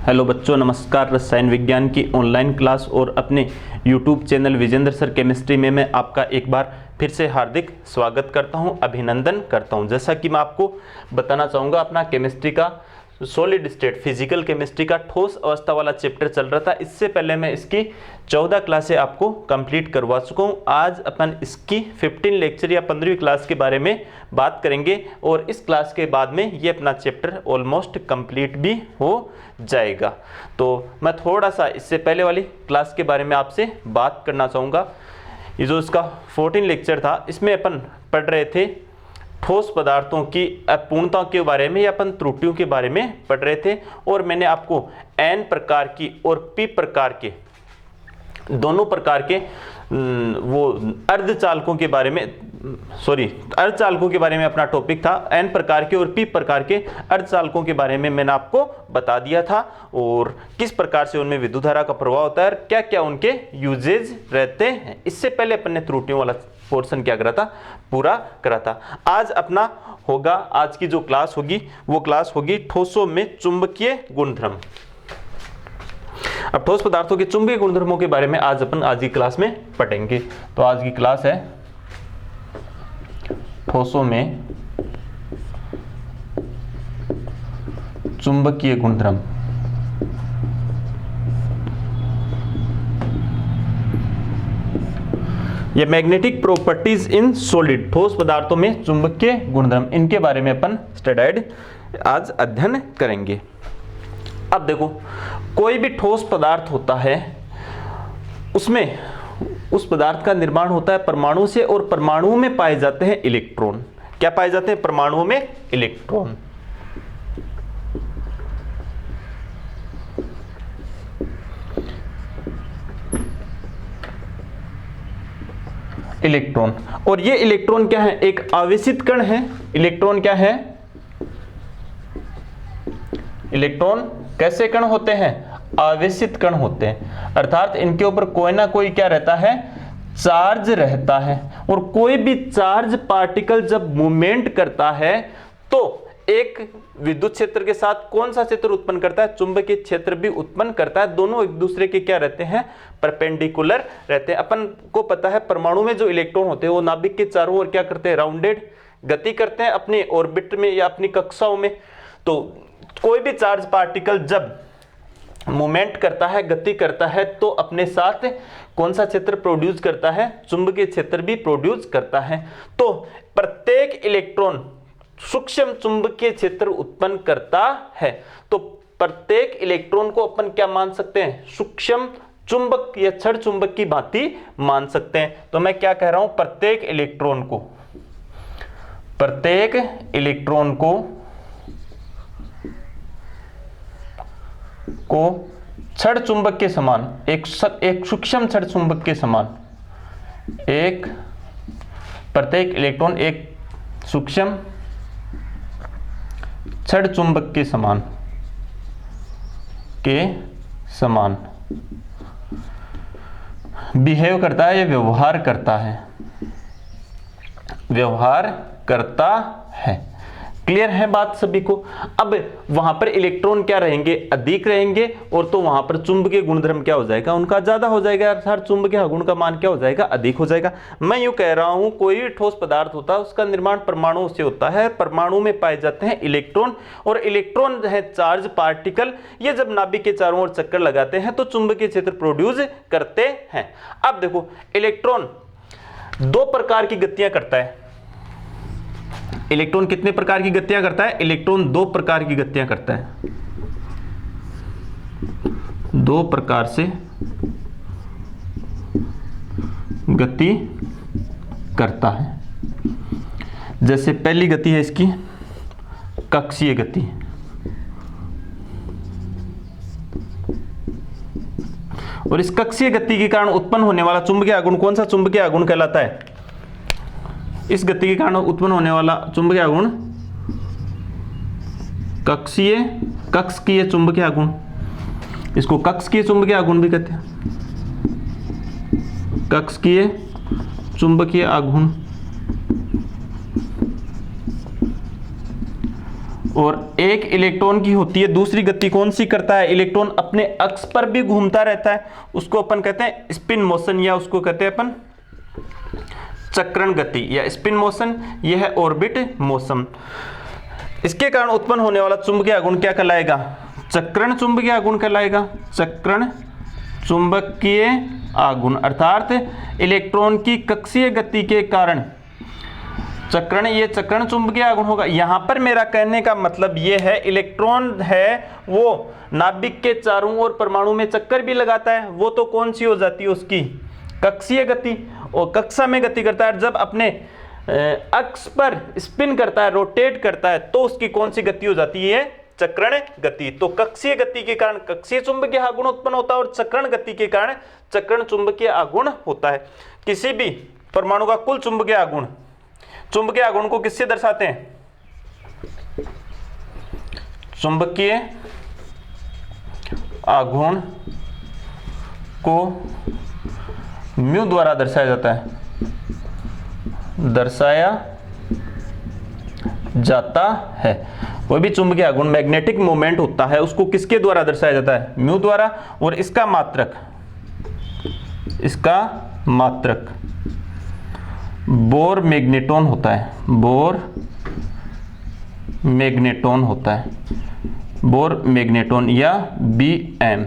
Hello बच्चों, नमस्कार। रसायन विज्ञान की ऑनलाइन क्लास और अपने YouTube channel Vijendra sir chemistry में मैं आपका एक बार फिर से हार्दिक स्वागत करता हूं, अभिनंदन करता हूं। जैसा कि मैं आपको बताना चाहूँगा, अपना केमिस्ट्री का सॉलिड स्टेट फिजिकल केमिस्ट्री का ठोस अवस्था वाला चैप्टर चल रहा था। इससे पहले मैं इसकी 14 क्लासें आपको कंप्लीट करवा चुका हूँ। आज अपन इसकी 15 लेक्चर या 15वीं क्लास के बारे में बात करेंगे और इस क्लास के बाद में ये अपना चैप्टर ऑलमोस्ट कंप्लीट भी हो जाएगा। तो मैं थोड़ा सा इससे पहले वाली क्लास के बारे में आपसे बात करना चाहूँगा। ये जो इसका 14 लेक्चर था, इसमें अपन पढ़ रहे थे ठोस पदार्थों की अपूर्णताओं के बारे में या अपन त्रुटियों के बारे में पढ़ रहे थे। और मैंने आपको N प्रकार की और P प्रकार के दोनों प्रकार के वो अर्धचालकों के बारे में अर्धचालकों के बारे में अपना टॉपिक था। N प्रकार के और P प्रकार के अर्धचालकों के बारे में मैंने आपको बता दिया था और किस प्रकार से उनमें विद्युत धारा का प्रभाव होता है और क्या क्या उनके यूजेज रहते हैं। इससे पहले अपन ने त्रुटियों वाला पोर्शन क्या करा था, पूरा करा था। आज अपना होगा, आज की जो क्लास होगी वो क्लास होगी ठोसों में चुंबकीय गुणधर्म। अब ठोस पदार्थों के चुंबकीय गुणधर्मों के बारे में आज अपन आज की क्लास में पढ़ेंगे। तो आज की क्लास है ठोसों में चुंबकीय गुणधर्म। ये मैग्नेटिक प्रॉपर्टीज इन सॉलिड, ठोस पदार्थों में चुंबकीय गुणधर्म, इनके बारे में अपन स्टडीड आज अध्ययन करेंगे। अब देखो, कोई भी ठोस पदार्थ होता है, उसमें उस पदार्थ का निर्माण होता है परमाणु से और परमाणुओं में पाए जाते हैं इलेक्ट्रॉन। क्या पाए जाते हैं? परमाणुओं में इलेक्ट्रॉन। इलेक्ट्रॉन, और ये इलेक्ट्रॉन क्या है? एक आवेशित कण है। इलेक्ट्रॉन क्या है? इलेक्ट्रॉन कैसे कण होते हैं? आवेशित कण होते हैं, अर्थात इनके ऊपर कोई ना कोई क्या रहता है? चार्ज रहता है। और कोई भी चार्ज पार्टिकल जब मूवमेंट करता है तो एक विद्युत क्षेत्र के साथ कौन सा क्षेत्र उत्पन्न करता है? चुंबकीय क्षेत्र भी उत्पन्न करता है। दोनों एक दूसरे के क्या रहते हैं? परपेंडिकुलर रहते हैं। अपन को पता है परमाणु में जो इलेक्ट्रॉन होते हैं वो नाभिक के चारों ओर क्या करते हैं? राउंडेड गति करते हैं अपने ऑर्बिट में या अपनी कक्षाओं में। तो कोई भी चार्ज पार्टिकल जब मूवमेंट करता है, गति करता है, तो अपने साथ कौन सा क्षेत्र प्रोड्यूस करता है? चुंबकीय क्षेत्र भी प्रोड्यूस करता है। तो प्रत्येक इलेक्ट्रॉन सूक्ष्म चुंबकीय क्षेत्र उत्पन्न करता है। तो प्रत्येक इलेक्ट्रॉन को अपन क्या मान सकते हैं? सूक्ष्म चुंबक या छड़ चुंबक की भांति मान सकते हैं। तो मैं क्या कह रहा हूं? प्रत्येक इलेक्ट्रॉन को छड़ चुंबक के समान, एक सूक्ष्म छड़ चुंबक के समान, प्रत्येक इलेक्ट्रॉन एक सूक्ष्म छड़ चुंबक के समान बिहेव करता है या व्यवहार करता है। क्लियर है बात सभी को? अब वहां पर इलेक्ट्रॉन क्या रहेंगे? अधिक रहेंगे, और तो वहां पर चुंबकीय गुणधर्म क्या हो जाएगा? उनका ज्यादा हो जाएगा, अर्थात चुंबकीय गुण का मान क्या हो जाएगा? अधिक हो जाएगा। मैं यूं कह रहा हूं, कोई भी ठोस पदार्थ होता है उसका निर्माण परमाणुओं से होता है। परमाणु में पाए जाते हैं इलेक्ट्रॉन, और इलेक्ट्रॉन है चार्ज पार्टिकल। ये जब नाभिक के चारों ओर चक्कर लगाते हैं तो चुंबकीय क्षेत्र प्रोड्यूस करते हैं। अब देखो, इलेक्ट्रॉन दो प्रकार की गतियां करता है। इलेक्ट्रॉन कितने प्रकार की गतियां करता है? इलेक्ट्रॉन दो प्रकार की गतियां करता है। दो प्रकार से गति करता है। जैसे पहली गति है इसकी कक्षीय गति। और इस कक्षीय गति के कारण उत्पन्न होने वाला चुंबकीय आघूर्ण कौन सा चुंबकीय आघूर्ण कहलाता है? इस गति के कारण उत्पन्न होने वाला चुंबकीय आघूर्ण कक्षीय चुंबकीय आघूर्ण। इसको कक्षीय चुंबकीय आघूर्ण भी कहते हैं। कक्षीय चुंबकीय आघूर्ण। और एक इलेक्ट्रॉन की होती है दूसरी गति कौन सी करता है, इलेक्ट्रॉन अपने अक्ष पर भी घूमता रहता है, उसको अपन कहते हैं स्पिन मोशन या उसको कहते हैं अपन चक्रण गति या स्पिन मोशन, यह है ऑर्बिट मोशन। इसके कारण उत्पन्न होने वाला चुंबकीय आघूर्ण क्या कहलाएगा, चक्रण चुंबकीय आघूर्ण कहलाएगा, चक्रण चुंबकीय आघूर्ण, अर्थात इलेक्ट्रॉन की कक्षीय गति के कारण चक्रण, ये चक्रण चुंबकीय आघूर्ण होगा। यहां पर मेरा कहने का मतलब ये है इलेक्ट्रॉन है वो नाभिक के चारों ओर परमाणु में चक्कर भी लगाता है, वो तो कौन सी हो जाती है उसकी कक्षीय गति, और कक्षा में गति करता है। जब अपने अक्ष पर स्पिन करता है, रोटेट करता है, तो उसकी कौन सी गति हो जाती है, चक्रण गति। तो कक्षीय गति के कारण कक्षीय चुंबकीय आघूर्ण उत्पन्न होता है और चक्रण गति के कारण चक्रण चुंबकीय आघूर्ण होता है। किसी भी परमाणु का कुल चुंबकीय आघूर्ण, चुंबकीय आघूर्ण को किससे दर्शाते हैं, चुंबकीय आघूर्ण को म्यू द्वारा दर्शाया जाता है, दर्शाया जाता है। कोई भी चुंबकीय आघूर्ण मैग्नेटिक मोमेंट होता है उसको किसके द्वारा दर्शाया जाता है, म्यू द्वारा, और इसका मात्रक बोर मैग्नेटोन होता है, बोर मैग्नेटोन होता है, बोर मैग्नेटोन या BM।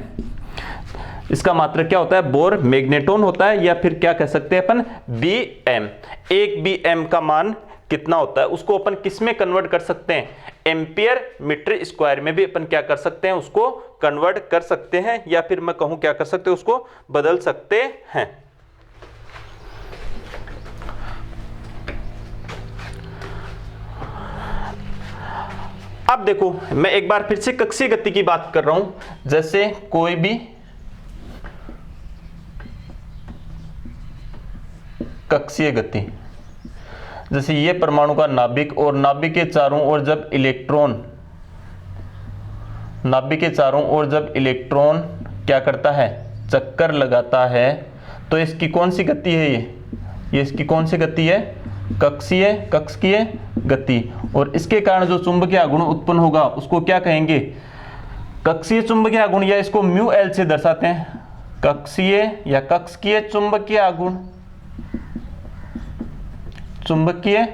इसका मात्रक क्या होता है, बोर मैग्नेटोन होता है, या फिर क्या कह सकते हैं अपन BM। एक BM का मान कितना होता है उसको अपन किस में कन्वर्ट कर सकते हैं, एम्पियर मीटर स्क्वायर में भी अपन क्या कर सकते हैं, उसको कन्वर्ट कर सकते हैं, या फिर मैं कहूं क्या कर सकते हैं, उसको बदल सकते हैं। अब देखो मैं एक बार फिर से कक्षीय गति की बात कर रहा हूं। जैसे कोई भी कक्षीय गति, जैसे ये परमाणु का नाभिक, और नाभिक के चारों ओर जब इलेक्ट्रॉन क्या करता है, चक्कर लगाता है, तो इसकी कौन सी गति है, ये इसकी कौन सी गति है, कक्षीय गति। और इसके कारण जो चुंबकीय आघूर्ण उत्पन्न होगा उसको क्या कहेंगे, कक्षीय चुंबकीय आघूर्ण, या इसको म्यू एल से दर्शाते हैं, कक्षीय या कक्षीय चुंबकीय आघूर्ण, चुंबकीय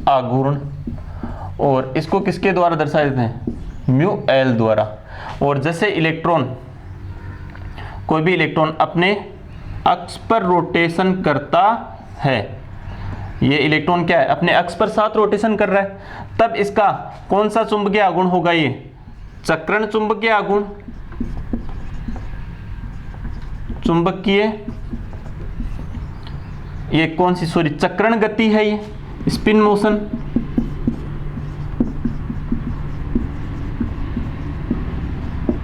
आघूर्ण। और इसको किसके द्वारा दर्शाए जाते हैं, म्यू एल द्वारा। और जैसे कोई भी इलेक्ट्रॉन अपने अक्ष पर रोटेशन करता है, ये इलेक्ट्रॉन क्या है, अपने अक्ष पर साथ रोटेशन कर रहा है, तब इसका कौन सा चुंबकीय आघूर्ण होगा, ये चक्रण चुंबकीय आघूर्ण, ये कौन सी चक्रण गति है, ये स्पिन मोशन।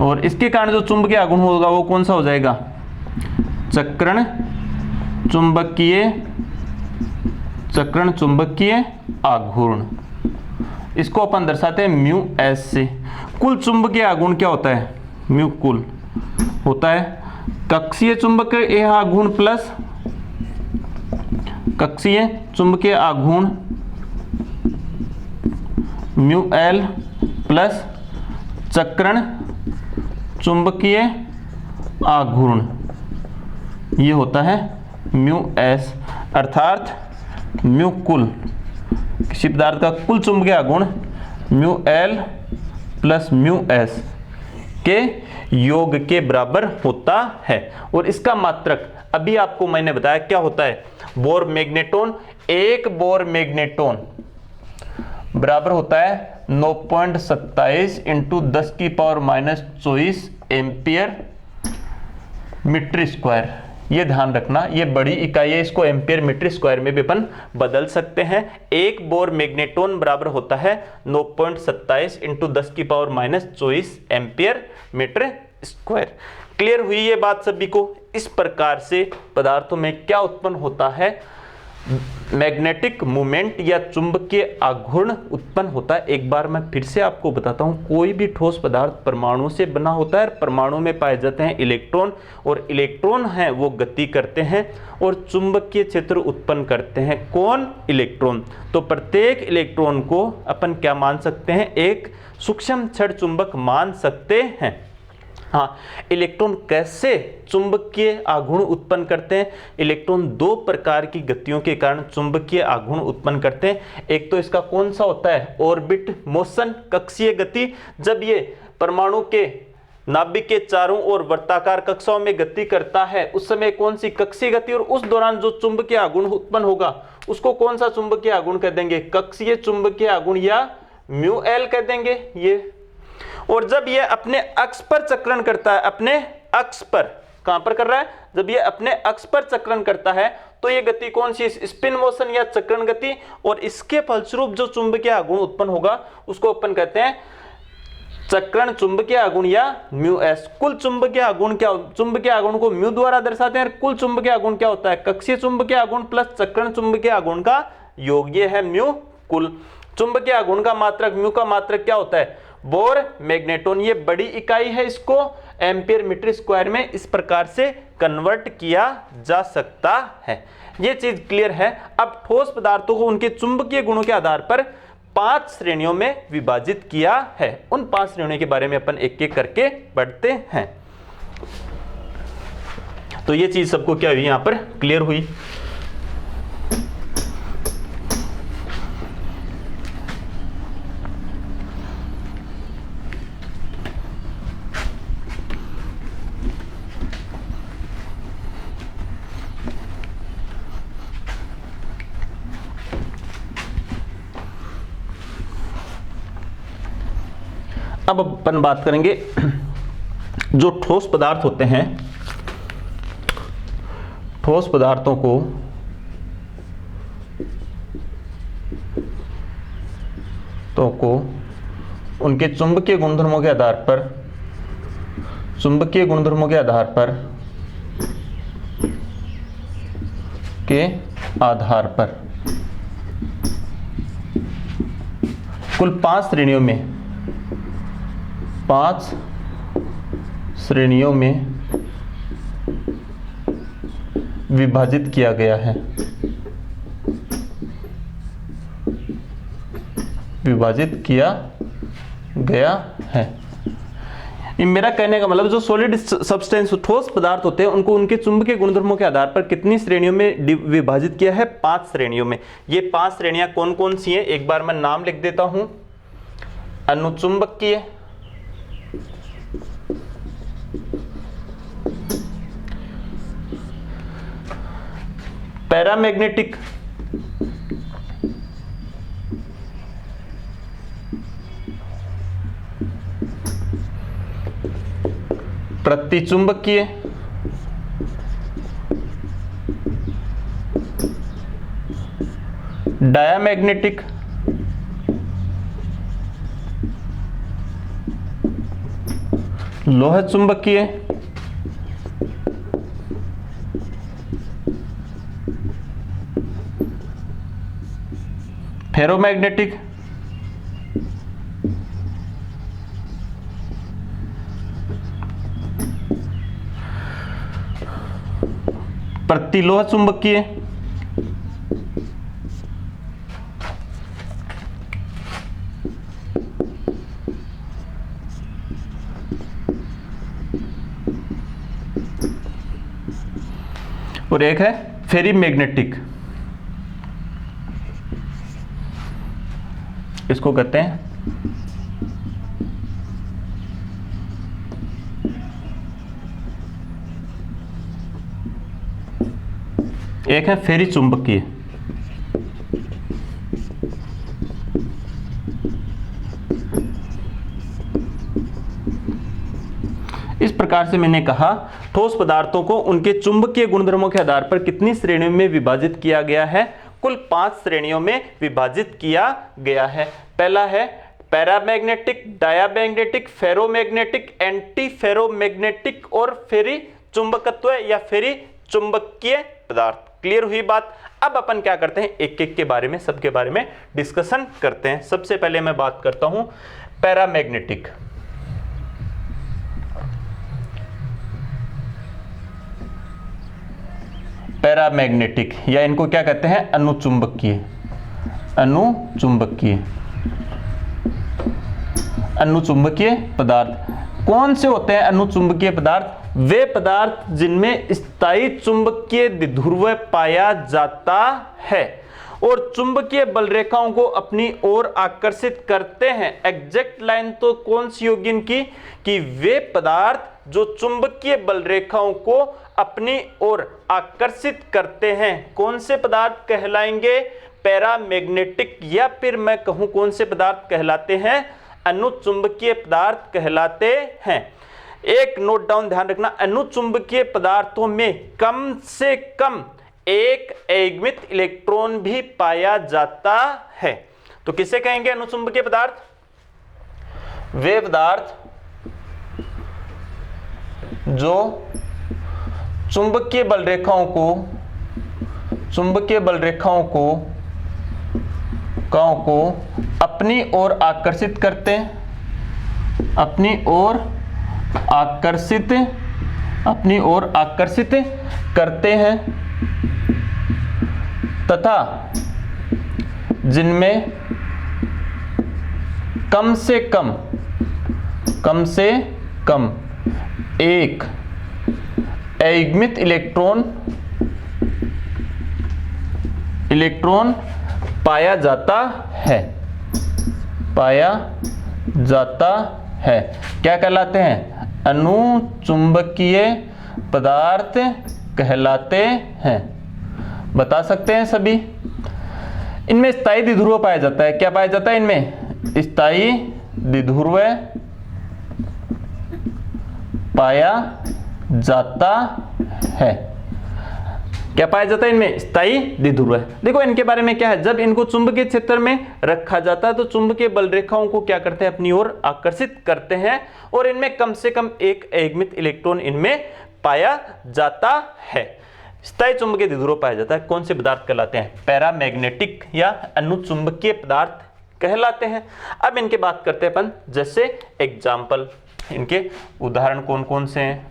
और इसके कारण जो चुंबकीय आघूर्ण होगा वो कौन सा हो जाएगा, चक्रण चुंबकीय आघूर्ण। इसको अपन दर्शाते हैं म्यू एस से। कुल चुंबकीय आघूर्ण क्या होता है, म्यू कुल होता है कक्षीय चुंबकीय आघूर्ण प्लस कक्षीय चुंबकीय आघूर्ण म्यू एल प्लस चक्रण चुंबकीय आघूर्ण, ये होता है म्यू एस। अर्थात म्यू कुल, किसी पदार्थ का कुल चुंबकीय आघूर्ण mu L plus mu S के योग के बराबर होता है। और इसका मात्रक अभी आपको मैंने बताया क्या होता है, बोर मैग्नेटोन। एक बोर मैग्नेटोन बराबर होता है 9.27 इंटू 10⁻⁻24 एम्पियर मीटर स्क्वायर। ये ध्यान रखना, ये बड़ी इकाई है, इसको एम्पियर मीटर स्क्वायर में भी अपन बदल सकते हैं। एक बोर मैग्नेटोन बराबर होता है 9.27 into 10⁻⁻24 ampere metre square. Clear हुई ये बात सभी को। इस प्रकार से पदार्थों में क्या उत्पन्न होता है, मैग्नेटिक मूवमेंट या चुंबकीय आघूर्ण उत्पन्न होता है। एक बार मैं फिर से आपको बताता हूं, कोई भी ठोस पदार्थ परमाणु से बना होता है। परमाणु में पाए जाते हैं इलेक्ट्रॉन, और इलेक्ट्रॉन हैं वो गति करते हैं और चुंबकीय क्षेत्र उत्पन्न करते हैं। कौन? इलेक्ट्रॉन। तो प्रत्येक इलेक्ट्रॉन को अपन क्या मान सकते हैं? एक सूक्ष्म छड़ चुंबक मान सकते हैं। हाँ, इलेक्ट्रॉन कैसे चुंबकीय आघूर्ण उत्पन्न करते हैं? इलेक्ट्रॉन दो प्रकार की गतियों के कारण चुंबकीय आघूर्ण उत्पन्न करते हैं। एक तो इसका कौन सा होता है? ऑर्बिट मोशन, कक्षीय गति। जब ये परमाणु के नाभिक के चारों ओर वृत्ताकार कक्षाओं में गति करता है, उस समय कौन सी? कक्षीय गति। और उस दौरान जो चुंबकीय आघूर्ण उत्पन्न होगा उसको कौन सा चुंबकीय आघूर्ण कह देंगे? कक्षीय चुंबकीय आघूर्ण या म्यू एल कह देंगे ये। और जब ये अपने अक्ष पर चक्रण करता है, अपने अक्ष पर, कहां पर कर रहा है? जब ये अपने अक्ष पर चक्रण करता है तो ये गति कौन सी? स्पिन मोशन या चक्रण गति। और इसके फलस्वरूप जो चुंबकीय आघूर्ण उत्पन्न होगा उसको अपन कहते हैं चक्रण चुंबकीय आघूर्ण या म्यू एस। कुल चुंबकीय आघूर्ण क्या? चुंबकीय आघूर्ण को म्यू द्वारा दर्शाते हैं। कुल चुंबकीय आघूर्ण क्या होता है? कक्षीय चुंबकीय आघूर्ण प्लस चक्रण चुंबकीय आघूर्ण का योग, ये है म्यू। कुल चुंबकीय आघूर्ण का मात्रक, म्यू का मात्रक क्या होता है? Bore magneton. ये बड़ी इकाई है, इसको एम्पियर मीटर स्क्वायर में इस प्रकार से कन्वर्ट किया जा सकता है। ये चीज क्लियर है। अब ठोस पदार्थों को उनके चुंबकीय गुणों के आधार पर 5 श्रेणियों में विभाजित किया है। उन 5 श्रेणियों के बारे में अपन एक एक करके पढ़ते हैं। तो ये चीज सबको क्या हुई? यहां पर क्लियर हुई। अब अपन बात करेंगे जो ठोस पदार्थ होते हैं, ठोस पदार्थों को उनके चुंबकीय गुणधर्मों के आधार पर, कुल 5 श्रेणियों में विभाजित किया गया है। मेरा कहने का मतलब जो सॉलिड सब्सटेंस ठोस पदार्थ होते हैं उनको उनके चुंबकीय गुणधर्मों के आधार पर कितनी श्रेणियों में विभाजित किया है? 5 श्रेणियों में। ये 5 श्रेणियां कौन कौन सी हैं? एक बार मैं नाम लिख देता हूं। अनुचुंबकीय, पैरामैग्नेटिक, प्रतिचुंबकीय, डायामैग्नेटिक, लोह चुंबकीय, फेरोमैग्नेटिक, प्रतिलोह चुंबकीय, और एक है फेरीमैग्नेटिक। इसको कहते हैं एक है फेरी चुंबकीय। इस प्रकार से मैंने कहा ठोस पदार्थों को उनके चुंबकीय गुणधर्मों के आधार पर कितनी श्रेणियों में विभाजित किया गया है? कुल 5 श्रेणियों में विभाजित किया गया है। पहला है paramagnetic, diamagnetic, ferromagnetic, anti ferromagnetic और फेरी चुंबकत्व या फेरी चुंबकीय पदार्थ। क्लियर हुई बात। अब अपन क्या करते हैं, एक एक के बारे में, सबके बारे में डिस्कशन करते हैं। सबसे पहले मैं बात करता हूं पैरामैग्नेटिक। पैरामैग्नेटिक या इनको क्या कहते हैं, अनुचुंबकीय। अनुचुंबकीय अनुचुंबकीय पदार्थ कौन से होते हैं अनुचुंबकीय पदार्थ? वे पदार्थ जिनमें स्थायी चुंबकीय द्विध्रुव पाया जाता है और चुंबकीय बल रेखाओं को अपनी ओर आकर्षित करते हैं। एग्जैक्ट लाइन तो कौन सी होगी इनकी, कि वे पदार्थ जो चुंबकीय बल रेखाओं को अपनी ओर आकर्षित करते हैं, कौन से पदार्थ कहलाएंगे? पैरामैग्नेटिक, या फिर मैं कहूं कौन से पदार्थ कहलाते हैं? अनुचुंबकीय पदार्थ कहलाते हैं। एक नोट डाउन ध्यान रखना, अनुचुंबकीय पदार्थों में कम से कम एक एगमित इलेक्ट्रॉन भी पाया जाता है। तो किसे कहेंगे अनुचुंबकीय पदार्थ? वे पदार्थ जो चुंबकीय बल रेखाओं को अपनी ओर आकर्षित करते हैं, अपनी ओर आकर्षित करते हैं तथा जिनमें कम से कम एक एगमित इलेक्ट्रॉन पाया जाता है। क्या कहलाते हैं? अनुचुंबकीय पदार्थ कहलाते हैं। बता सकते हैं सभी। इनमें स्थायी द्विध्रुव पाया जाता है। क्या पाया जाता है इनमें? स्थायी द्विध्रुव पाया जाता है। क्या पाया जाता है इनमें? स्थायी द्विध्रुव। देखो इनके बारे में क्या है, जब इनको चुंबकीय क्षेत्र में रखा जाता है तो चुंबकीय बल रेखाओं को क्या करते हैं? अपनी ओर आकर्षित करते हैं और इनमें कम से कम एक एगमित इलेक्ट्रॉन इनमें पाया जाता है। स्थायी चुंबकीय द्विध्रुव पाया जाता है। कौन से पदार्थ कहलाते हैं? पैरामैग्नेटिक या अनुचुंबकीय पदार्थ कहलाते हैं। अब इनके बात करते हैं अपन, जैसे एग्जाम्पल, इनके उदाहरण कौन कौन से हैं?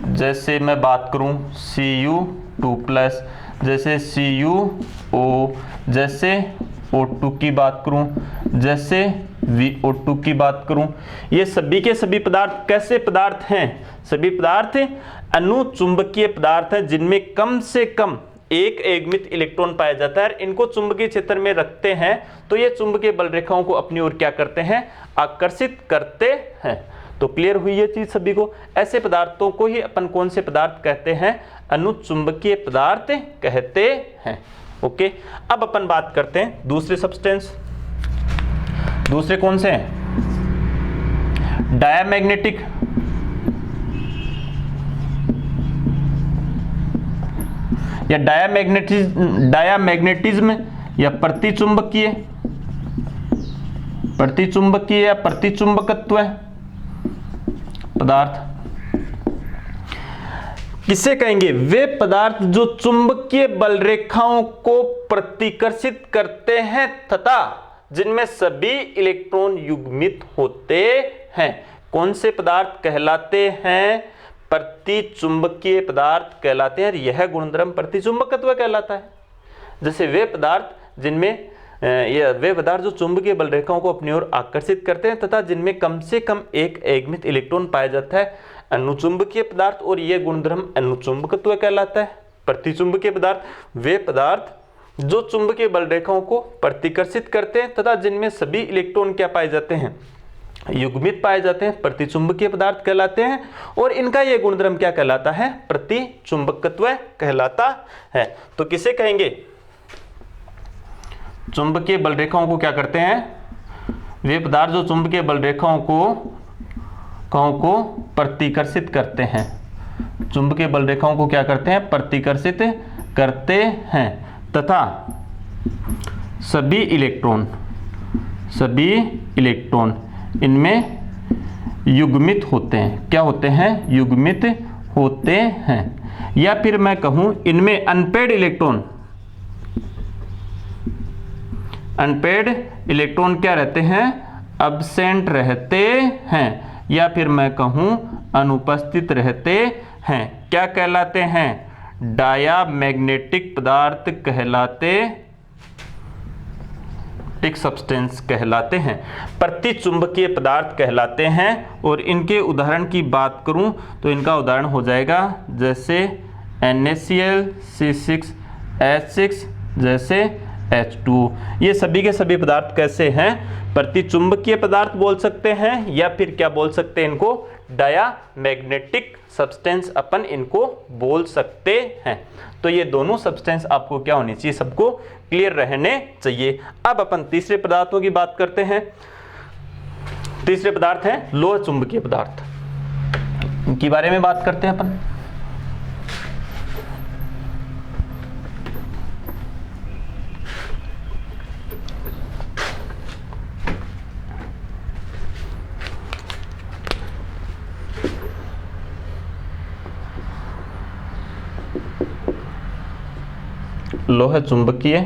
जैसे मैं बात करूं Cu2+, जैसे CuO, जैसे O2 की बात करूं, जैसे VO2 की बात करूं, ये सभी के सभी पदार्थ कैसे पदार्थ हैं? सभी पदार्थ अनुचुंबकीय पदार्थ हैं जिनमें कम से कम एक एगमित इलेक्ट्रॉन पाया जाता है। इनको चुंबकीय क्षेत्र में रखते हैं तो ये चुंबकीय बल रेखाओं को अपनी ओर क्या करते हैं? आकर्षित करते हैं। तो क्लियर हुई ये चीज सभी को। ऐसे पदार्थों को ही अपन कौन से पदार्थ कहते हैं? अनुचुंबकीय पदार्थ कहते हैं। ओके, अब अपन बात करते हैं दूसरे सब्सटेंस। दूसरे कौन से हैं? डायामैग्नेटिक, या डायामैग्नेटिज्म या प्रतिचुंबकीय या प्रतिचुंबकत्व पदार्थ किसे कहेंगे? वे पदार्थ जो चुंबकीय बल रेखाओं को प्रतिकर्षित करते हैं तथा जिनमें सभी इलेक्ट्रॉन युग्मित होते हैं। कौन से पदार्थ कहलाते हैं? प्रतिचुंबकीय पदार्थ कहलाते हैं। यह गुणधर्म प्रतिचुंबकत्व कहलाता है। जैसे वे पदार्थ जिनमें वे पदार्थ जो चुंबकीय बल रेखाओं को अपनी ओर आकर्षित करते हैं तथा जिनमें कम से कम एक एगमित इलेक्ट्रॉन पाया जाता है, अनुचुंबकीय पदार्थ, और यह गुणधर्म अनुचुंबकत्व कहलाता है। प्रतिचुंबकीय पदार्थ वे पदार्थ जो चुंबकीय बल रेखाओं को प्रतिकर्षित करते हैं तथा जिनमें सभी इलेक्ट्रॉन क्या पाए जाते हैं? युग्मित पाए जाते हैं, प्रतिचुंबकीय पदार्थ कहलाते हैं। और इनका यह गुणधर्म क्या कहलाता है? प्रतिचुंबकत्व कहलाता है। तो किसे कहेंगे? चुंबकीय बल रेखाओं को क्या करते हैं? वे पदार्थ जो चुंबकीय बल रेखाओं को प्रतिकर्षित करते हैं। चुंबकीय बल रेखाओं को क्या करते हैं? प्रतिकर्षित करते हैं तथा सभी इलेक्ट्रॉन इनमें युग्मित होते हैं। क्या होते हैं? युग्मित होते हैं। या फिर मैं कहूं इनमें अनपेड इलेक्ट्रॉन क्या रहते हैं, अब्सेंट रहते हैं, या फिर मैं कहूं अनुपस्थित रहते हैं। क्या कहलाते हैं, डायामैग्नेटिक पदार्थ कहलाते, एक सब्सटेंस कहलाते हैं, प्रतिचुंबकीय पदार्थ कहलाते हैं। और इनके उदाहरण की बात करूं तो इनका उदाहरण हो जाएगा जैसे NaCl, C6H6, जैसे H2। ये सभी के सभी पदार्थ कैसे हैं, प्रतिचुंबकीय पदार्थ बोल सकते हैं, या फिर क्या बोल सकते हैं इनको, डायामैग्नेटिक सब्सटेंस अपन इनको बोल सकते हैं। तो ये दोनों सब्सटेंस आपको क्या होनी चाहिए, सबको क्लियर रहने चाहिए। अब अपन तीसरे पदार्थों की बात करते हैं। तीसरे पदार्थ हैं लोह चुंबकीय पदार्थ, इनके बारे में बात करते हैं अपन। लोह चुंबकीय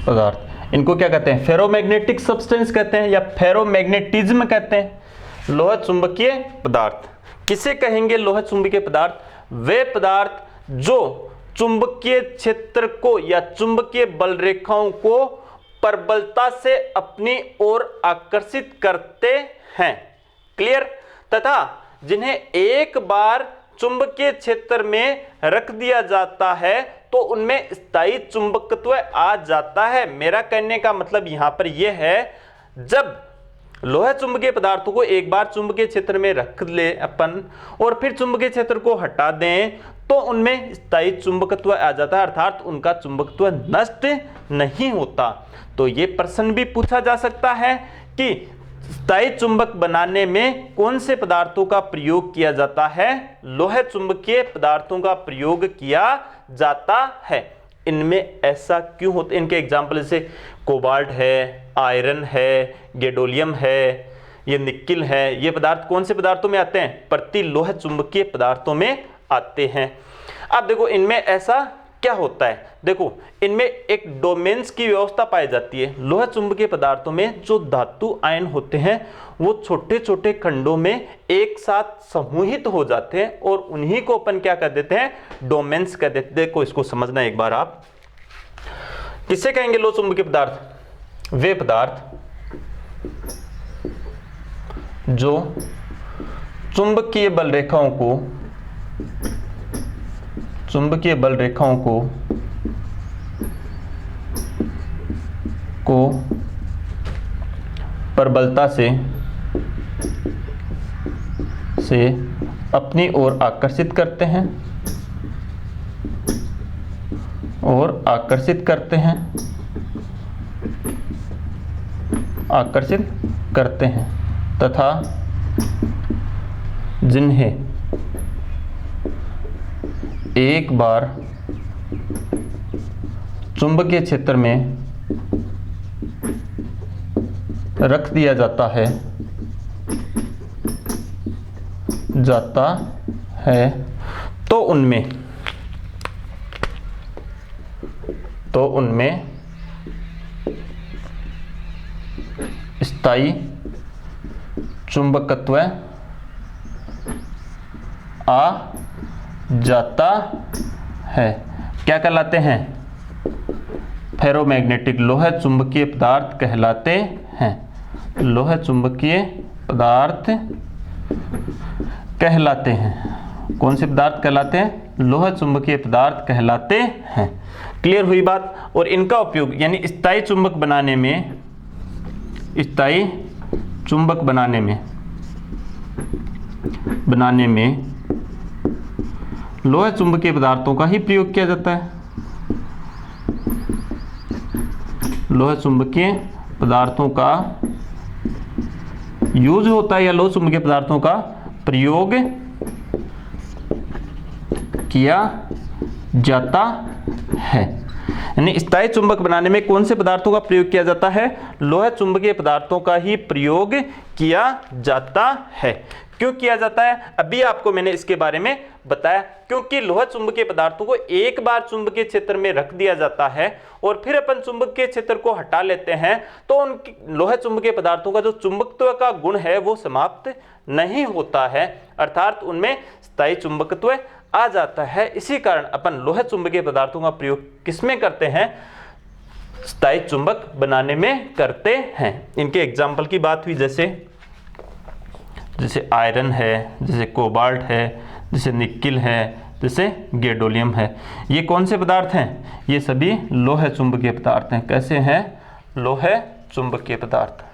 पदार्थ, इनको क्या कहते हैं, फेरोमैग्नेटिक सब्सटेंस कहते हैं या फेरोमैग्नेटिज्म कहते हैं। लोह चुंबकीय पदार्थ किसे कहेंगे, लोह चुंबकीय पदार्थ वे पदार्थ जो चुंबकीय क्षेत्र को या चुंबकीय बल रेखाओं को प्रबलता से अपनी ओर आकर्षित करते हैं, क्लियर, तथा जिन्हें एक बार चुंबकीय क्षेत्र में रख दिया जाता है तो उनमें स्थायी चुंबकत्व आ जाता है। मेरा कहने का मतलब यहां पर यह है, जब लोह चुंबकीय पदार्थों को एक बार चुंबकीय क्षेत्र में रख ले अपन और फिर चुंबकीय क्षेत्र को हटा दें तो उनमें स्थायी चुंबकत्व आ जाता है, अर्थात उनका चुंबकत्व नष्ट नहीं होता। तो यह प्रश्न भी पूछा जा सकता है कि स्थायी चुंबक बनाने में कौन से पदार्थों का प्रयोग किया जाता है, लोह चुंबकीय पदार्थों का प्रयोग किया जाता है। इनमें ऐसा क्यों होता है, इनके एग्जाम्पल जैसे कोबाल्ट है, आयरन है, गैडोलियम है, ये निकिल है, ये पदार्थ कौन से पदार्थों में आते हैं, प्रतिलोह चुंबकीय पदार्थों में आते हैं। अब देखो इनमें ऐसा क्या होता है, देखो इनमें एक डोमेन्स की व्यवस्था पाई जाती है। लोह चुंबकीय पदार्थों में जो धातु आयन होते हैं वो छोटे छोटे खंडों में एक साथ समूहित हो जाते हैं और उन्हीं को अपन क्या कर देते हैं, डोमेन्स कर देते हैं। देखो इसको समझना एक बार आप, किसे कहेंगे लोह चुंबकीय पदार्थ, वे पदार्थ जो चुंबकीय बल रेखाओं को प्रबलता से अपनी ओर आकर्षित करते हैं तथा जिन्हें एक बार चुंबकीय क्षेत्र में रख दिया जाता है तो उनमें स्थायी चुंबकत्व आ जाता है। क्या कहलाते हैं, फेरोमैग्नेटिक लोह चुंबकीय पदार्थ कहलाते हैं। लोह चुंबकीय पदार्थ कहलाते हैं, कौन से पदार्थ कहलाते हैं, लोह चुंबकीय पदार्थ कहलाते हैं। क्लियर हुई बात। और इनका उपयोग यानी स्थायी चुंबक बनाने में लोह चुंबकीय पदार्थों का ही प्रयोग किया जाता है। लोह चुंबकीय पदार्थों का यूज होता है या लोह चुंबकीय पदार्थों का प्रयोग किया जाता है। यानी स्थायी चुंबक बनाने में कौन से पदार्थों का प्रयोग किया जाता है? लोह चुंबकीय पदार्थों का ही प्रयोग किया जाता है। क्यों किया जाता है? अभी आपको मैंने इसके बारे में बताया। क्योंकि लोह चुंबकीय पदार्थों को एक बार चुंबकीय क्षेत्र में रख दिया जाता है और फिर अपन चुंबकीय क्षेत्र को हटा लेते हैं तो उन लोह चुंबकीय पदार्थों का जो चुंबकत्व का गुण है वो समाप्त नहीं होता है, अर्थात उनमें स्थायी चुंबकत्व आ जाता है। इसी कारण अपन लोह चुंबकीय पदार्थों का प्रयोग किसमें करते हैं? स्थायी चुंबक बनाने में करते हैं। इनके एग्जाम्पल की बात हुई, जैसे आयरन है, जैसे कोबाल्ट है, जैसे निकिल है, जैसे गैडोलियम है। ये कौन से पदार्थ हैं? ये सभी लोह चुंबकीय पदार्थ हैं। कैसे हैं? लोह चुंबकीय पदार्थ।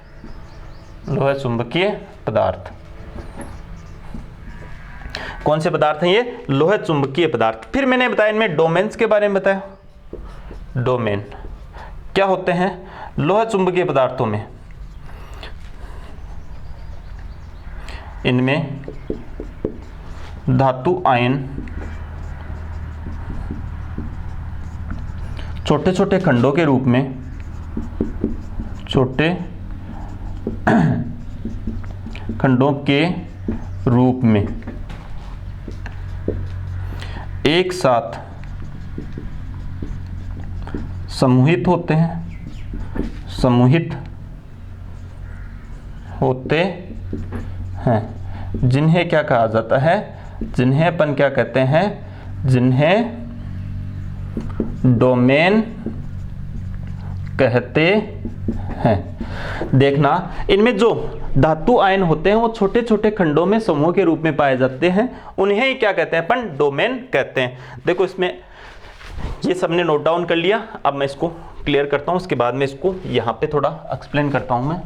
लोह चुंबकीय पदार्थ कौन से पदार्थ हैं? ये लोह चुंबकीय पदार्थ। फिर मैंने बताया इनमें डोमेन्स के बारे में बताया। डोमेन क्या होते हैं लोह चुंबकीय पदार्थों में? इनमें धातु आयन छोटे छोटे खंडों के रूप में, छोटे खंडों के रूप में एक साथ समूहित होते हैं, समूहित होते हैं, जिन्हें क्या कहा जाता है? जिन्हें अपन क्या कहते हैं? जिन्हें डोमेन कहते हैं। देखना, इनमें जो धातु आयन होते हैं वो छोटे छोटे खंडों में समूह के रूप में पाए जाते हैं, उन्हें ही क्या कहते हैं? अपन डोमेन कहते हैं। देखो इसमें ये सबने नोट डाउन कर लिया। अब मैं इसको क्लियर करता हूं, उसके बाद में इसको यहाँ पे थोड़ा एक्सप्लेन करता हूं मैं।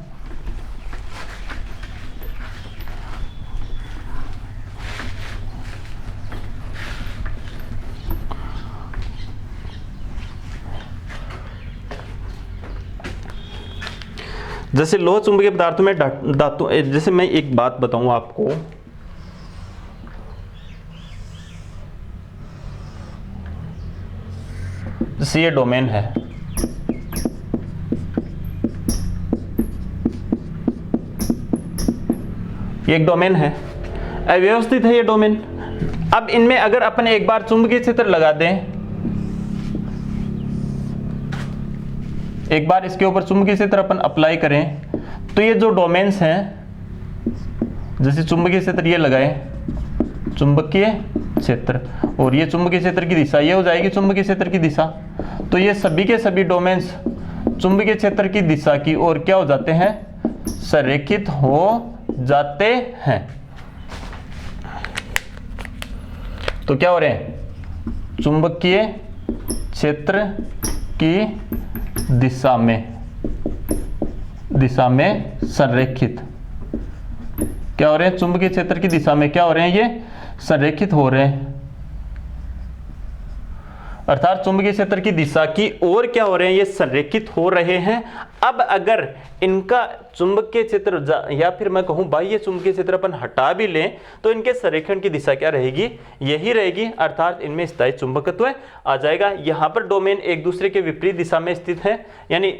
जैसे लोह चुंबकीय पदार्थों में धातु, जैसे मैं एक बात बताऊं आपको, जैसे ये डोमेन है, ये एक डोमेन है, अव्यवस्थित है ये डोमेन। अब इनमें अगर अपन एक बार चुंबकीय क्षेत्र लगा दें, एक बार इसके ऊपर चुंबकीय क्षेत्र अपन अप्लाई करें, तो ये जो डोमेन्स हैं, जैसे चुंबकीय क्षेत्र ये लगाए, चुंबकीय क्षेत्र, और ये चुंबकीय क्षेत्र की दिशा ये हो जाएगी चुंबकीय क्षेत्र की दिशा, तो ये सभी के सभी डोमेन्स चुंबकीय क्षेत्र की दिशा की ओर क्या हो जाते हैं? संरेखित हो जाते हैं। तो क्या हो रहे हैं? चुंबकीय क्षेत्र की दिशा में संरेखित क्या हो रहे हैं? चुंबकीय क्षेत्र की दिशा में क्या हो रहे हैं? ये संरेखित हो रहे हैं, अर्थात चुंबकीय क्षेत्र की दिशा की ओर क्या हो रहे हैं? ये संरेखित हो रहे हैं। अब अगर इनका चुंबकीय क्षेत्र या फिर मैं कहूं बाह्य चुंबकीय क्षेत्र अपन हटा भी लें तो इनके संरेखण की दिशा क्या रहेगी? यही रहेगी, अर्थात इनमें स्थायी चुंबकत्व आ जाएगा। यहाँ पर डोमेन एक दूसरे के विपरीत दिशा में स्थित है, यानी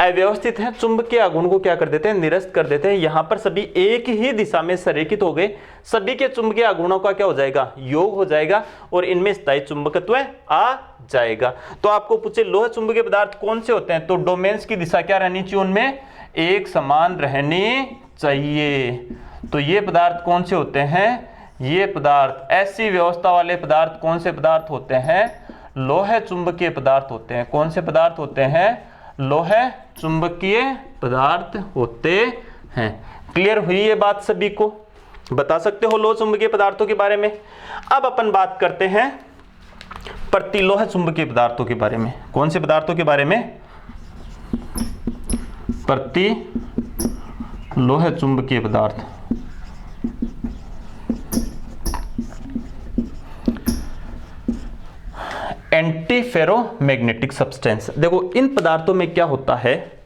अव्यवस्थित है, चुंबकीय आघूर्ण को क्या कर देते हैं? निरस्त कर देते हैं। यहाँ पर सभी एक ही दिशा में संरेखित हो गए, सभी के चुंबकीय आघूर्णों का क्या हो जाएगा? योग हो जाएगा और इनमें स्थायी चुंबकत्व आ जाएगा। तो आपको पूछे लोह चुंबकीय पदार्थ कौन से होते हैं, तो डोमेन्स की दिशा क्या रहनी चाहिए? उनमें एक समान रहनी चाहिए। तो ये पदार्थ कौन से होते हैं? ये पदार्थ, ऐसी व्यवस्था वाले पदार्थ कौन से पदार्थ होते हैं? लोह चुंबकीय पदार्थ होते हैं। कौन से पदार्थ होते हैं? लोह चुंबकीय पदार्थ होते हैं। क्लियर हुई ये बात? सभी को बता सकते हो लोह चुंबकीय पदार्थों के बारे में। अब अपन बात करते हैं प्रतिलोह चुंबकीय पदार्थों के बारे में। कौन से पदार्थों के बारे में? प्रतिलोह चुंबकीय पदार्थ। Anti ferromagnetic substance. देखो इन पदार्थों में क्या होता है,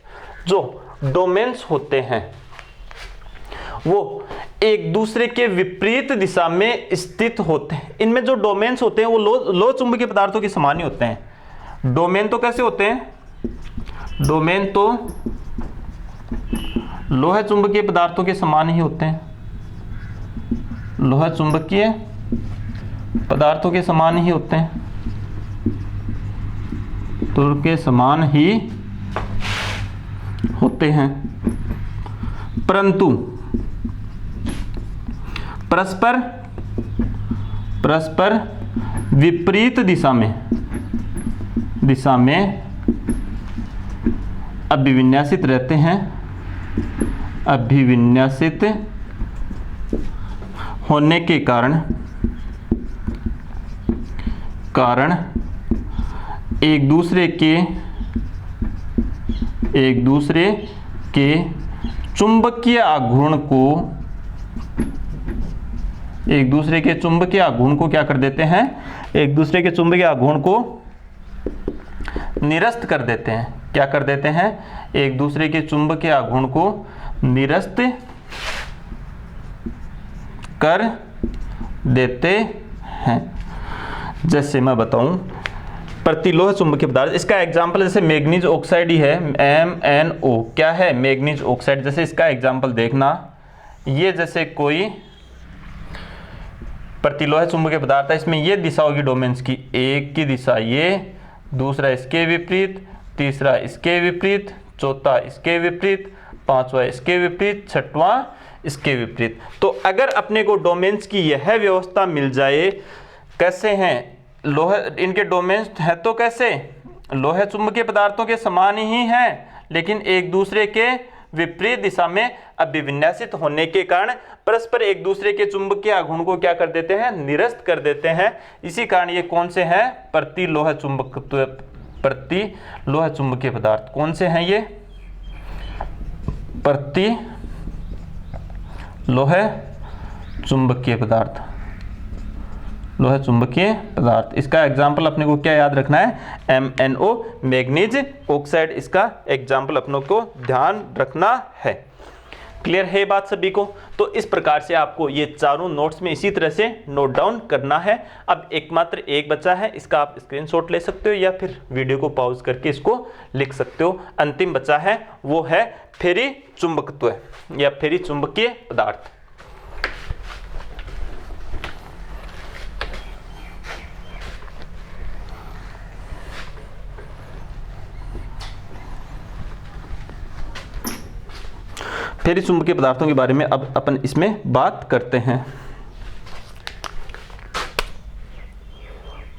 जो डोमेन्स होते हैं वो एक दूसरे के विपरीत दिशा में स्थित होते हैं। इनमें जो डोमेन्स होते हैं वो लो चुंबकीय पदार्थों के समान ही होते हैं। डोमेन तो कैसे होते हैं, डोमेन तो लोह चुंबकीय पदार्थों के समान ही होते हैं, लोह चुंबकीय पदार्थों के समान ही होते हैं, तो के समान ही होते हैं, परंतु परस्पर विपरीत दिशा में अभिविन्यासित रहते हैं, अभिविन्यासित होने के कारण एक दूसरे के चुंबकीय आघूर्ण को क्या कर देते हैं, एक दूसरे के चुंबकीय आघूर्ण को निरस्त कर देते हैं। क्या कर देते हैं, एक दूसरे के चुंबकीय आघूर्ण को निरस्त कर देते हैं। जैसे मैं बताऊं, प्रतिलोह चुंबकीय पदार्थ, इसका एग्जाम्पल जैसे मैग्नीज ऑक्साइड ही है, MnO क्या है, मैग्नीज ऑक्साइड। जैसे इसका एग्जाम्पल देखना, ये जैसे कोई प्रतिलोह चुंबकीय पदार्थ है, इसमें ये दिशा होगी डोमेन्स की, एक की दिशा ये, दूसरा इसके विपरीत, तीसरा इसके विपरीत, चौथा इसके विपरीत, पांचवा इसके विपरीत, छठवां इसके विपरीत। तो अगर अपने को डोमेन्स की यह व्यवस्था मिल जाए, कैसे हैं लोह, इनके डोमेन्स है तो कैसे लोह चुंबकीय पदार्थों के समान ही हैं, लेकिन एक दूसरे के विपरीत दिशा में अभिविन्यासित होने के कारण परस्पर एक दूसरे के चुंबकीय आघूर्ण को क्या कर देते हैं, निरस्त कर देते हैं। इसी कारण ये कौन से हैं, प्रतिलोह चुंबकीय पदार्थ। कौन से हैं ये, प्रतिलोह चुंबकीय पदार्थ, लोह चुंबकीय पदार्थ। इसका एग्जाम्पल अपने को क्या याद रखना है, MnO मैग्नीज ऑक्साइड, इसका एग्जाम्पल अपनों को ध्यान रखना है। क्लियर है बात सभी को। तो इस प्रकार से आपको ये चारों नोट्स में इसी तरह से नोट डाउन करना है। अब एकमात्र एक बचा है, इसका आप स्क्रीनशॉट ले सकते हो या फिर वीडियो को पॉज करके इसको लिख सकते हो। अंतिम बचा है वो है फेरी चुंबकत्व या फेरी चुंबकीय पदार्थ। फेरी चुंबकीय पदार्थों के बारे में अब अपन इसमें बात करते हैं।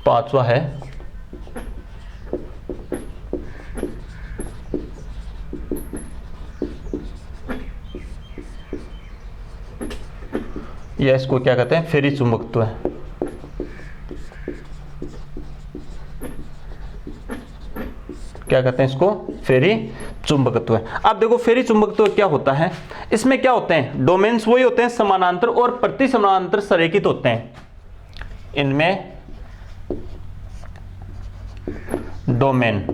पांचवा है या इसको क्या कहते हैं, फेरी चुंबकत्व। क्या कहते हैं इसको, फेरी चुंबकत्व। अब देखो फेरी चुंबकत्व क्या होता है, इसमें क्या होते हैं, डोमेन्स वही होते हैं, समानांतर और प्रति समानांतर संरेखित होते हैं। इनमें डोमेन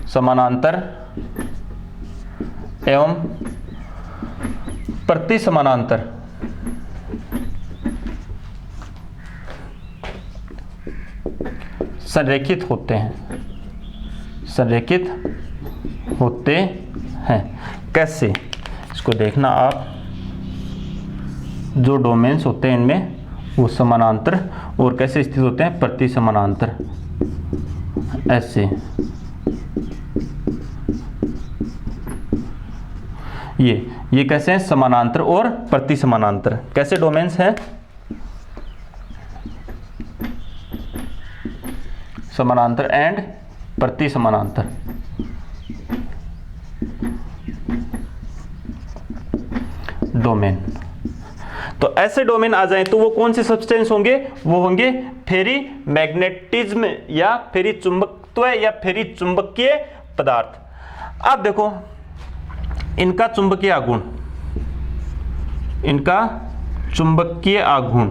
समानांतर एवं प्रति समानांतर संरेखित होते हैं, संरेखित होते हैं। कैसे, इसको देखना आप, जो डोमेन्स होते हैं इनमें वो समानांतर और कैसे स्थित होते हैं, प्रति समानांतर। ऐसे ये कैसे हैं, समानांतर और प्रति समानांतर। कैसे डोमेन्स हैं, समानांतर एंड प्रति समानांतर। डोमेन, तो ऐसे डोमेन आ जाएं तो वो कौन से सब्सटेंस होंगे, वो होंगे फेरी मैग्नेटिज्म या फेरी चुंबकत्व या फेरी चुंबकीय पदार्थ। अब देखो इनका चुंबकीय आघूर्ण, इनका चुंबकीय आघूर्ण,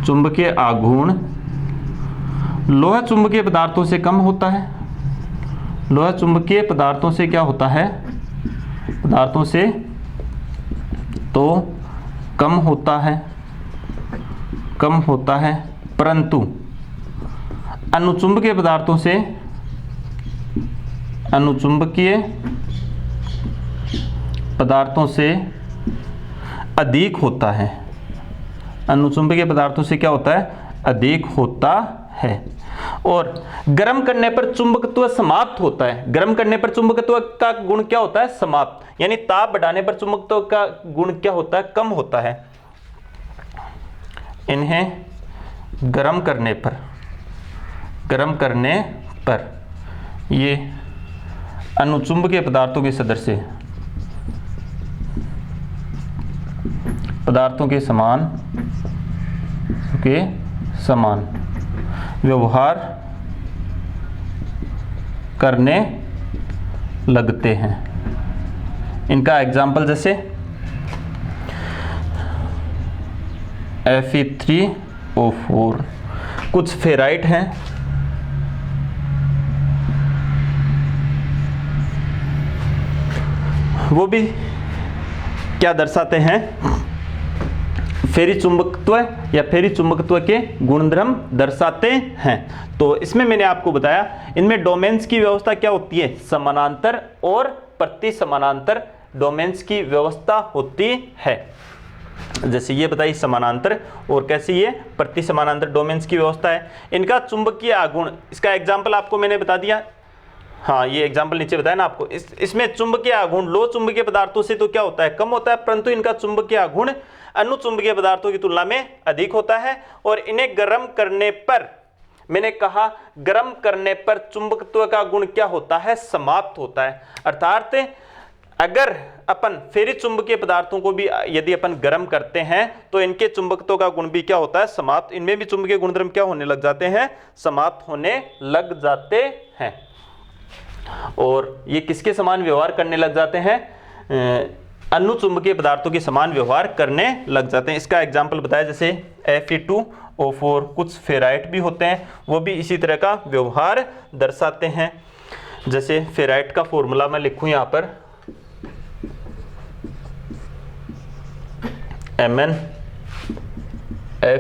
चुंबकीय आघूर्ण लोह चुंबकीय पदार्थों से कम होता है। लोह चुंबकीय पदार्थों से क्या होता है, पदार्थों से तो कम होता है, कम होता है, परंतु अनुचुंबकीय पदार्थों से अधिक होता है। अनुचुंबकीय पदार्थों से क्या होता है? अधिक होता है। और गर्म करने पर चुंबकत्व समाप्त होता है। गर्म करने पर चुंबकत्व का गुण क्या होता है? समाप्त। यानी ताप बढ़ाने पर चुंबकत्व का गुण क्या होता है? कम होता है। इन्हें गर्म करने पर ये अनुचुंबकीय पदार्थों के समान व्यवहार करने लगते हैं। इनका एग्जाम्पल जैसे Fe3O4, कुछ फेराइट हैं, वो भी क्या दर्शाते हैं? फेरी चुंबकत्व या फेरी चुंबकत्व के गुणधर्म दर्शाते हैं। तो इसमें मैंने आपको बताया इनमें डोमेन्स की व्यवस्था क्या होती है? समानांतर और प्रति समानांतर डोमेन्स की व्यवस्था होती है। जैसे ये बताइए समानांतर और कैसे ये प्रति समानांतर डोमेन्स की व्यवस्था है। इनका चुंबकीय आघूर्ण, इसका एग्जाम्पल आपको मैंने बता दिया। हाँ, ये एग्जाम्पल नीचे बताया ना आपको। इसमें चुंबकीय आघूर्ण लो चुंबकीय पदार्थों से तो क्या होता है? कम होता है, परंतु इनका चुंबकीय आघूर्ण अनुचुंबकीय पदार्थों की तुलना में अधिक होता है। और इन्हें गर्म करने पर, मैंने कहा गर्म करने पर चुंबकत्व का गुण क्या होता है? समाप्त होता है। अर्थात अगर अपन फेरी चुंबकीय पदार्थों को भी यदि अपन गर्म करते हैं तो इनके चुंबकत्व का गुण भी क्या होता है? समाप्त। इनमें भी चुंबकीय गुणधर्म क्या होने लग जाते हैं? समाप्त होने लग जाते हैं। और ये किसके समान व्यवहार करने लग जाते हैं? अनुचुंबकीय पदार्थों के समान व्यवहार करने लग जाते हैं। इसका एग्जाम्पल बताया जैसे Fe2O4, कुछ फेराइट भी होते हैं, वो भी इसी तरह का व्यवहार दर्शाते हैं। जैसे फेराइट का फॉर्मूला मैं लिखूं यहाँ पर, Mn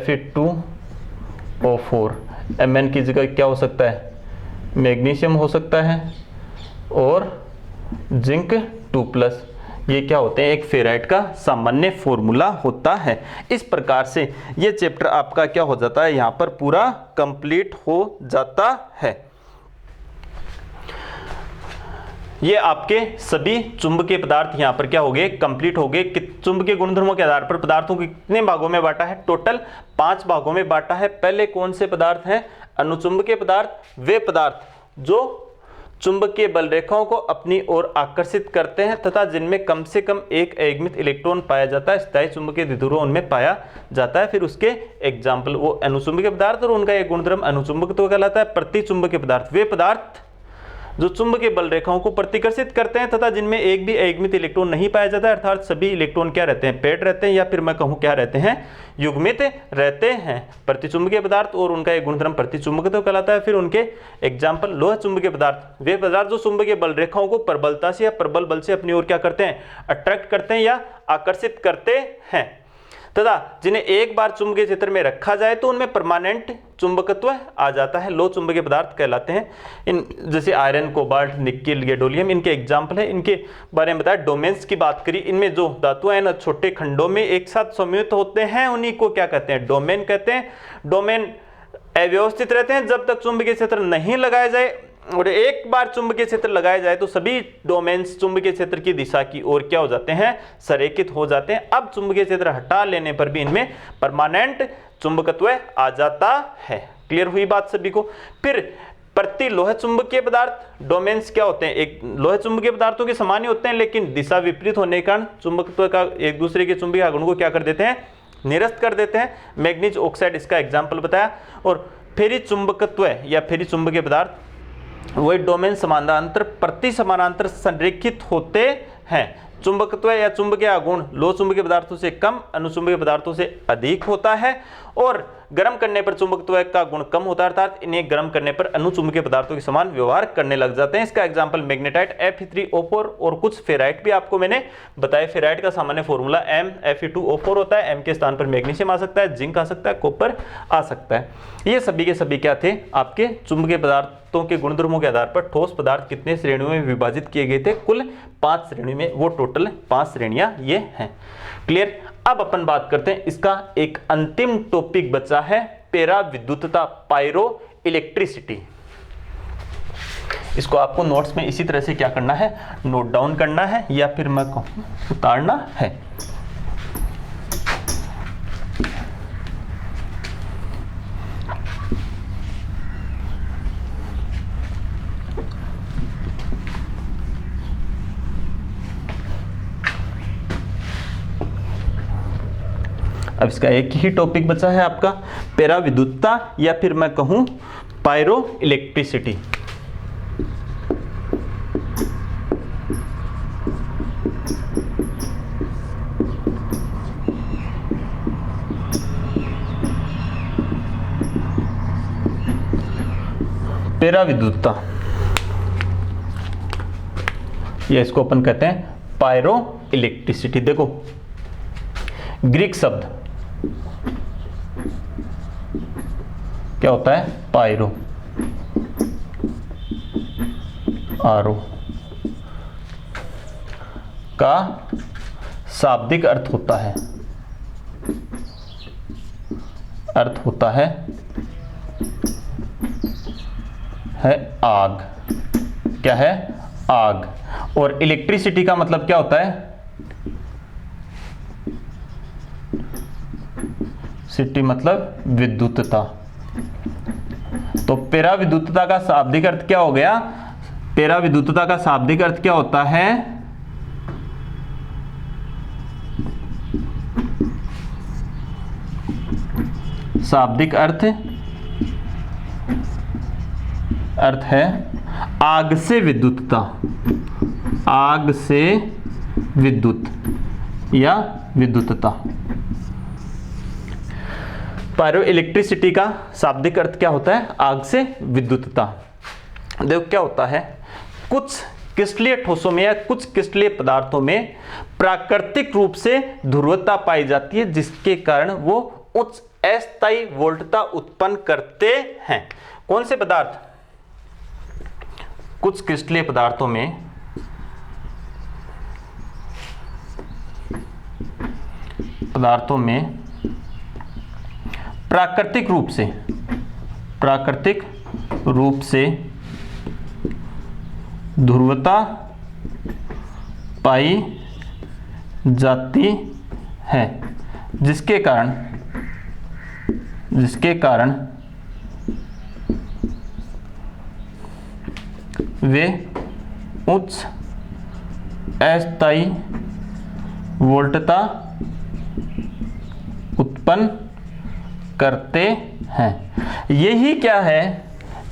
Fe2O4। Mn की जगह क्या हो सकता है? मैग्नीशियम हो सकता है और जिंक 2+। ये क्या होते हैं? एक फेराइट का सामान्य फॉर्मूला होता है। इस प्रकार से ये चैप्टर आपका क्या हो जाता है? यहाँ पर पूरा कंप्लीट हो जाता है। ये आपके सभी चुंबकीय पदार्थ यहाँ पर क्या हो गए? कंप्लीट हो गए। चुंबकीय गुणधर्मों के आधार पर पदार्थों को कितने भागों में बांटा है? टोटल 5 भागों में बांटा है। पहले कौन से पदार्थ हैं? अनुचुंबकीय पदार्थ। वे पदार्थ जो चुंबकीय बल रेखाओं को अपनी ओर आकर्षित करते हैं तथा जिनमें कम से कम एक अयुग्मित इलेक्ट्रॉन पाया जाता है, स्थायी चुंबकीय द्विध्रुव उनमें पाया जाता है। फिर उसके एग्जाम्पल वो अनुचुंबकीय पदार्थ और उनका एक गुणधर्म अनुचुंबकत्व कहलाता है। प्रतिचुंबकीय पदार्थ वे पदार्थ जो चुंबकीय बल रेखाओं को प्रतिकर्षित करते हैं तथा जिनमें एक भी अयुग्मित इलेक्ट्रॉन नहीं पाया जाता है, अर्थात सभी इलेक्ट्रॉन क्या रहते हैं? पेड रहते हैं, या फिर मैं कहूं क्या रहते हैं? युग्मित रहते हैं। प्रतिचुंबकीय पदार्थ और उनका एक गुणधर्म प्रतिचुंबकत्व कहलाता है। फिर उनके एग्जाम्पल लोह चुंबकीय पदार्थ, वे पदार्थ जो चुंबकीय बल रेखाओं को प्रबलता से या प्रबल बल से अपनी ओर क्या करते हैं? अट्रैक्ट करते हैं या आकर्षित करते हैं, तथा जिन्हें एक बार चुंबकीय क्षेत्र में रखा जाए तो उनमें परमानेंट चुंबकत्व आ जाता है, लो चुंबकीय पदार्थ कहलाते हैं। इन जैसे आयरन, कोबाल्ट, निकेल, गैडोलियम इनके एग्जाम्पल है। इनके बारे में बताया। डोमेन्स की बात करी, इनमें जो धातुएं हैं ना छोटे खंडों में एक साथ सम्मिलित होते हैं, उन्हीं को क्या कहते हैं? डोमेन कहते हैं। डोमेन अव्यवस्थित रहते हैं जब तक चुंबकीय क्षेत्र नहीं लगाया जाए, और एक बार चुंबकीय क्षेत्र लगाया जाए तो सभी डोमेन्स चुंबकीय क्षेत्र की दिशा की ओर क्या हो जाते हैं? संरेखित हो जाते हैं। अब चुंबकीय क्षेत्र हटा लेने पर भी इनमें परमानेंट चुंबकत्व आ जाता है। क्लियर हुई बात सभी को? फिर प्रति लोह चुंबकीय पदार्थ डोमेन्स क्या होते हैं? एक लोह चुंबकीय पदार्थों के समान ही होते हैं, लेकिन दिशा विपरीत होने के कारण चुंबकत्व का एक दूसरे के चुंबकीय आघूर्ण को क्या कर देते हैं? निरस्त कर देते हैं। मैग्नीज ऑक्साइड इसका एग्जाम्पल बताया। और फेरी चुंबकत्व या फेरी चुंबकीय पदार्थ वही डोमेन समानांतर प्रति समानांतर संरेखित होते हैं। चुंबकत्व या चुंबकीय गुण लो चुंबकीय पदार्थों से कम, अनुचुंबकीय पदार्थों से अधिक होता है, और गर्म करने पर चुंबकत्व का गुण कम होता है, अर्थात इन्हें गर्म करने पर अनुचुंबकीय पदार्थों के समान व्यवहार करने लग जाते हैं। इसका एग्जांपल मैग्नेटाइट Fe3O4 और कुछ फेराइट भी आपको मैंने बताया। फेराइट का सामान्य फॉर्मूला MFe2O4 होता है, M के स्थान पर मैग्नीशियम आ सकता है, जिंक आ सकता है, कॉपर आ सकता है। ये सभी के सभी क्या थे, आपके चुंबकीय पदार्थों के गुणधर्मों के आधार पर ठोस पदार्थ कितने श्रेणियों में विभाजित किए गए थे, कुल 5 श्रेणी में, वो टोटल 5 श्रेणियां ये हैं। क्लियर। अब अपन बात करते हैं, इसका एक अंतिम टॉपिक बचा है पैरा विद्युतता, पायरो इलेक्ट्रिसिटी। इसको आपको नोट्स में इसी तरह से क्या करना है, नोट डाउन करना है, या फिर मैं कहूं उतारना है। अब इसका एक ही टॉपिक बचा है आपका पैरा विद्युतता, या फिर मैं कहूं पायरो इलेक्ट्रिसिटी। पैरा विद्युतता, या इसको अपन कहते हैं पायरो इलेक्ट्रिसिटी। देखो ग्रीक शब्द क्या होता है, पायरो, आरो का शाब्दिक अर्थ होता है आग। क्या है, आग। और इलेक्ट्रिसिटी का मतलब क्या होता है, सिटी मतलब विद्युतता। तो पैरा विद्युतता का शाब्दिक अर्थ क्या हो गया, पैरा विद्युतता का शाब्दिक अर्थ क्या होता है, शाब्दिक अर्थ है आग से विद्युतता, आग से विद्युत या विद्युतता। पायरो इलेक्ट्रिसिटी का शाब्दिक अर्थ क्या होता है, आग से विद्युतता। देखो क्या होता है, कुछ क्रिस्टलीय ठोसों में या कुछ क्रिस्टलीय पदार्थों में प्राकृतिक रूप से ध्रुवता पाई जाती है, जिसके कारण वो उच्च अस्थायी वोल्टता उत्पन्न करते हैं। कौन से पदार्थ, कुछ क्रिस्टलीय पदार्थों में प्राकृतिक रूप से ध्रुवता पाई जाती है, जिसके कारण वे उच्च अस्थायी वोल्टता उत्पन्न करते हैं। यही क्या है,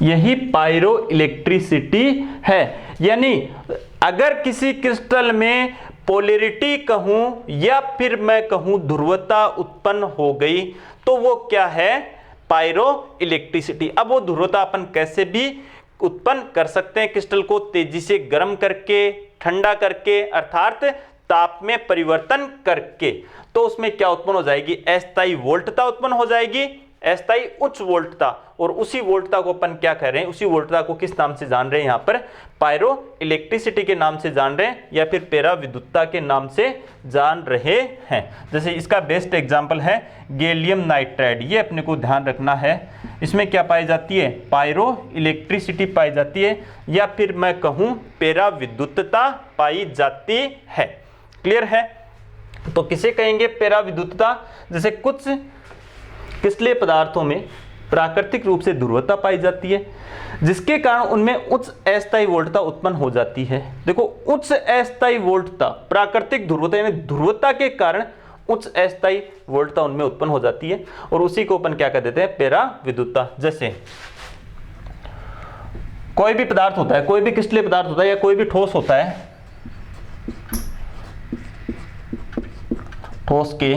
यही पायरो इलेक्ट्रिसिटी है। यानी अगर किसी क्रिस्टल में पोलैरिटी कहूं या फिर मैं कहूं ध्रुवता उत्पन्न हो गई, तो वो क्या है, पायरो इलेक्ट्रिसिटी। अब वो ध्रुवता अपन कैसे भी उत्पन्न कर सकते हैं, क्रिस्टल को तेजी से गर्म करके, ठंडा करके, अर्थात ताप में परिवर्तन करके। तो उसमें क्या उत्पन्न हो जाएगी, अस्थायी वोल्टता उत्पन्न हो जाएगी, अस्थायी उच्च वोल्टता। और उसी वोल्टता को अपन क्या कह रहे हैं, उसी वोल्टता को किस नाम से जान रहे हैं, यहां पर पायरो इलेक्ट्रिसिटी के नाम से जान रहे हैं, या फिर पैरा विद्युतता के नाम से जान रहे हैं। जैसे इसका बेस्ट एग्जांपल है गैलियम नाइट्राइड, ये अपने को ध्यान रखना है। इसमें क्या पाई जाती है, पायरो इलेक्ट्रिसिटी पाई जाती है, या फिर मैं कहूं पैरा विद्युतता पाई जाती है। क्लियर है। तो किसे कहेंगे पैरा विद्युतता, जैसे कुछ क्रिस्टलीय पदार्थों में प्राकृतिक रूप से ध्रुवता पाई जाती है, जिसके कारण उनमें उच्च अस्थायी वोल्टता उत्पन्न हो जाती है। देखो उच्च अस्थायी वोल्टता, प्राकृतिक ध्रुवता यानी ध्रुवता के कारण उच्च अस्थायी वोल्टता उनमें उत्पन्न हो जाती है, और उसी को अपन क्या कह देते हैं, पैरा विद्युतता। जैसे कोई भी पदार्थ होता है, कोई भी क्रिस्टलीय पदार्थ होता है, या कोई भी ठोस होता है, ठोस के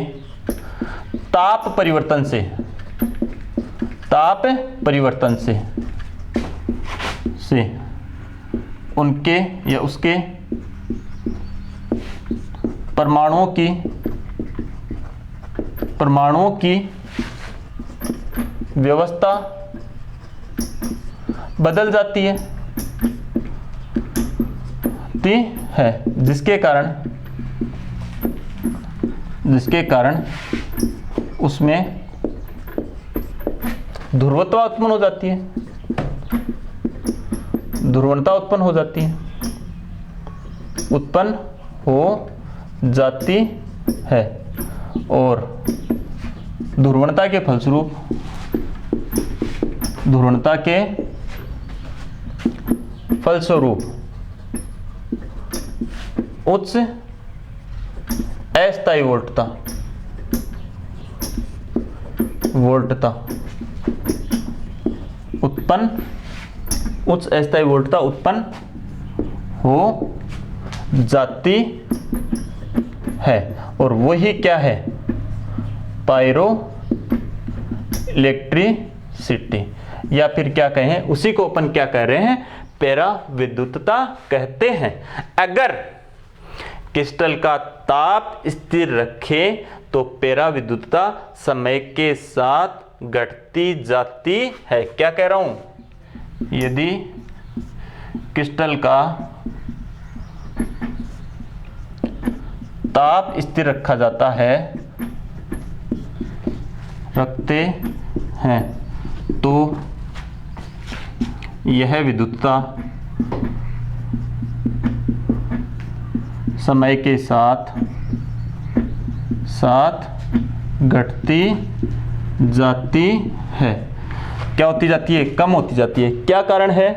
ताप परिवर्तन से उनके या उसके परमाणुओं की व्यवस्था बदल जाती है जिसके कारण उसमें ध्रुवता उत्पन्न हो जाती है और ध्रुवणता के फलस्वरूप उच्च अस्थायी वोल्टता उत्पन्न हो जाती है और वही क्या है, पायरो इलेक्ट्रिसिटी, या फिर क्या कहें, उसी को अपन क्या कह रहे हैं, पराविद्युतता कहते हैं। अगर क्रिस्टल का ताप स्थिर रखे तो पराविद्युतता समय के साथ घटती जाती है। क्या कह रहा हूं, यदि क्रिस्टल का ताप स्थिर रखते हैं तो यह विद्युतता समय के साथ घटती जाती है। क्या होती जाती है, कम होती जाती है। क्या कारण है,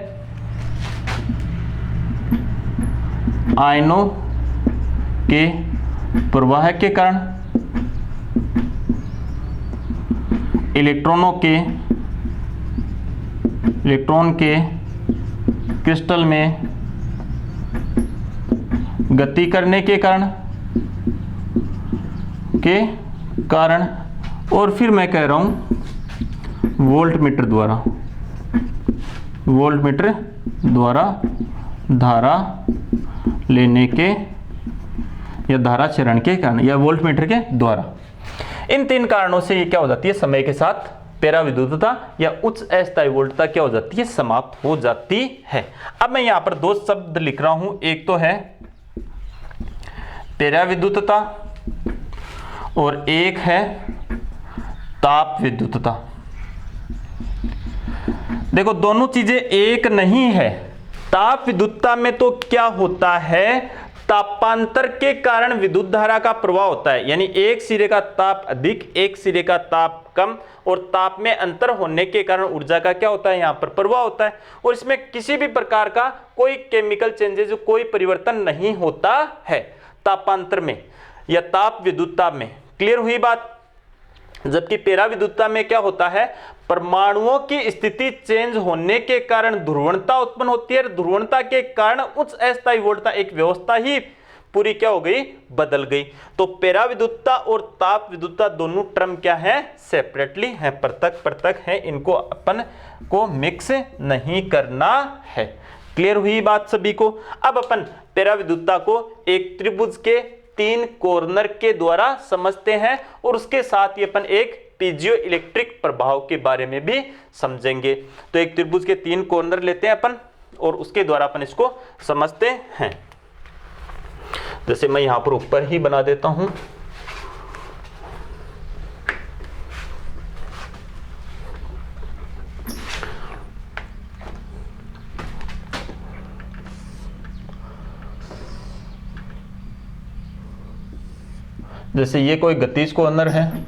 आयनों के प्रवाह के कारण, इलेक्ट्रॉन के क्रिस्टल में गति करने के कारण और फिर मैं कह रहा हूं वोल्टमीटर द्वारा धारा लेने के या धारा चरण के कारण या वोल्टमीटर के द्वारा। इन तीन कारणों से ये क्या हो जाती है, समय के साथ पराविद्युतता या उच्च अस्थायी वोल्टता क्या हो जाती है, समाप्त हो जाती है। अब मैं यहां पर दो शब्द लिख रहा हूं, एक तो है पराविद्युतता और एक है ताप विद्युतता। देखो दोनों चीजें एक नहीं है। ताप विद्युतता में तो क्या होता है, तापांतर के कारण विद्युत धारा का प्रवाह होता है, यानी एक सिरे का ताप अधिक, एक सिरे का ताप कम, और ताप में अंतर होने के कारण ऊर्जा का क्या होता है, यहां पर प्रवाह होता है। और इसमें किसी भी प्रकार का कोई केमिकल चेंजेस, कोई परिवर्तन नहीं होता है तापांतर में या ताप विद्युतता में। क्लियर हुई बात। जबकि पराविद्युतता में क्या होता है, परमाणुओं की स्थिति चेंज होने के कारण ध्रुवणता उत्पन्न होती है। ध्रुवणता के कारण उच्च अस्थायी वोल्टता, एक व्यवस्था ही पूरी क्या हो गई, बदल गई। तो पराविद्युतता और ताप विद्युतता दोनों टर्म क्या है, सेपरेटली है, पृथक है, इनको अपन को मिक्स नहीं करना है। क्लियर हुई बात सभी को। अब अपन पराविद्युतता को एक त्रिभुज के 3 कॉर्नर के द्वारा समझते हैं और उसके साथ ही अपन एक पीजियो इलेक्ट्रिक प्रभाव के बारे में भी समझेंगे। तो एक त्रिभुज के 3 कॉर्नर लेते हैं अपन और उसके द्वारा अपन इसको समझते हैं। जैसे मैं यहां पर ऊपर ही बना देता हूं, जैसे ये कोई गतिज कॉर्नर है,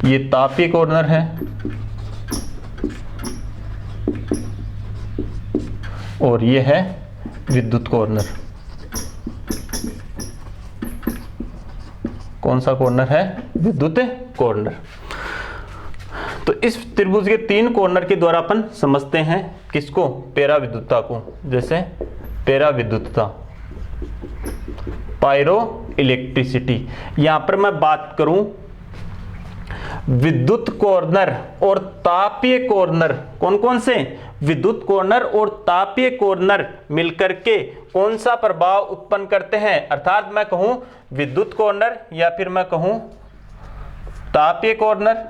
ये तापीय कॉर्नर है और ये है विद्युत कॉर्नर। कौन सा कॉर्नर है, विद्युत कॉर्नर। तो इस त्रिभुज के 3 कॉर्नर के द्वारा अपन समझते हैं किसको, पराविद्युतता को। जैसे पराविद्युतता पायरो इलेक्ट्रिसिटी। यहां पर मैं बात करूं विद्युत कॉर्नर और तापीय कॉर्नर, कौन कौन से? विद्युत कॉर्नर और तापीय कॉर्नर मिलकर के कौन सा प्रभाव उत्पन्न करते हैं? अर्थात मैं कहूं विद्युत कॉर्नर या फिर मैं कहूं तापीय कॉर्नर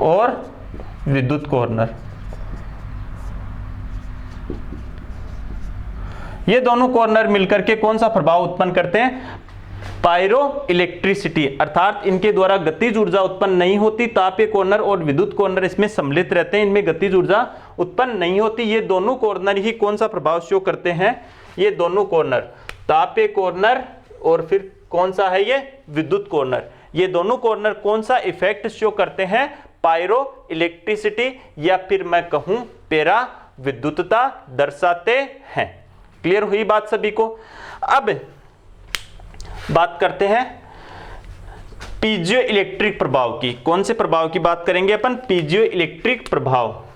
और विद्युत कॉर्नर, ये दोनों कॉर्नर मिलकर के कौन सा प्रभाव उत्पन्न करते हैं? Pyroelectricity. अर्थात इनके द्वारा गतिज ऊर्जा उत्पन्न नहीं होती। तापीय कॉर्नर और विद्युत कॉर्नर इसमें सम्मिलित रहते हैं, इनमें गतिज ऊर्जा उत्पन्न नहीं होती। ये दोनों कॉर्नर ही कौन सा प्रभाव शो करते हैं? ये दोनों कॉर्नर, तापीय कॉर्नर और फिर कौन सा है ये? विद्युत कॉर्नर। ये दोनों कॉर्नर कौन सा इफेक्ट शो करते हैं? पायरो इलेक्ट्रिसिटी या फिर मैं कहूं पेरा विद्युतता दर्शाते हैं। क्लियर हुई बात सभी को? अब बात करते हैं पीजियो इलेक्ट्रिक प्रभाव की। कौन से प्रभाव की बात करेंगे अपन? पीजियो इलेक्ट्रिक प्रभाव।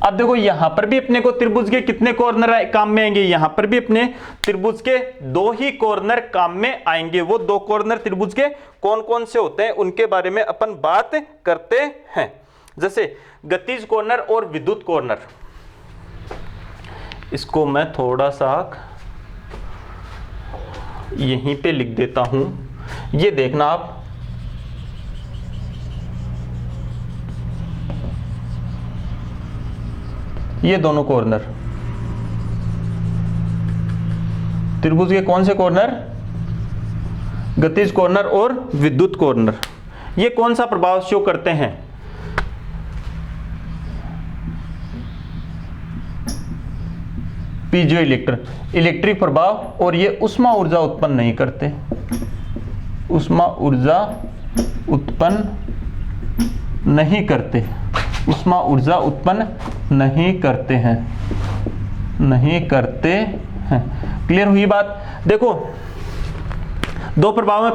अब देखो यहां पर भी अपने को त्रिभुज के कितने कॉर्नर काम में आएंगे? यहां पर भी अपने त्रिभुज के दो ही कॉर्नर काम में आएंगे। वो दो कॉर्नर त्रिभुज के कौन कौन से होते हैं उनके बारे में अपन बात करते हैं। जैसे गतिज कॉर्नर और विद्युत कॉर्नर। इसको मैं थोड़ा सा यहीं पे लिख देता हूं, ये देखना आप। ये दोनों कॉर्नर त्रिभुज के कौन से कॉर्नर? गतिज कॉर्नर और विद्युत कॉर्नर। ये कौन सा प्रभाव शो करते हैं? पीजियो इलेक्ट्रिक प्रभाव। और ये उष्मा ऊर्जा उत्पन्न नहीं करते, उष्मा ऊर्जा उत्पन्न नहीं करते, उष्मा ऊर्जा उत्पन्न नहीं करते हैं, नहीं करते हैं। क्लियर हुई बात? देखो दो प्रभाव में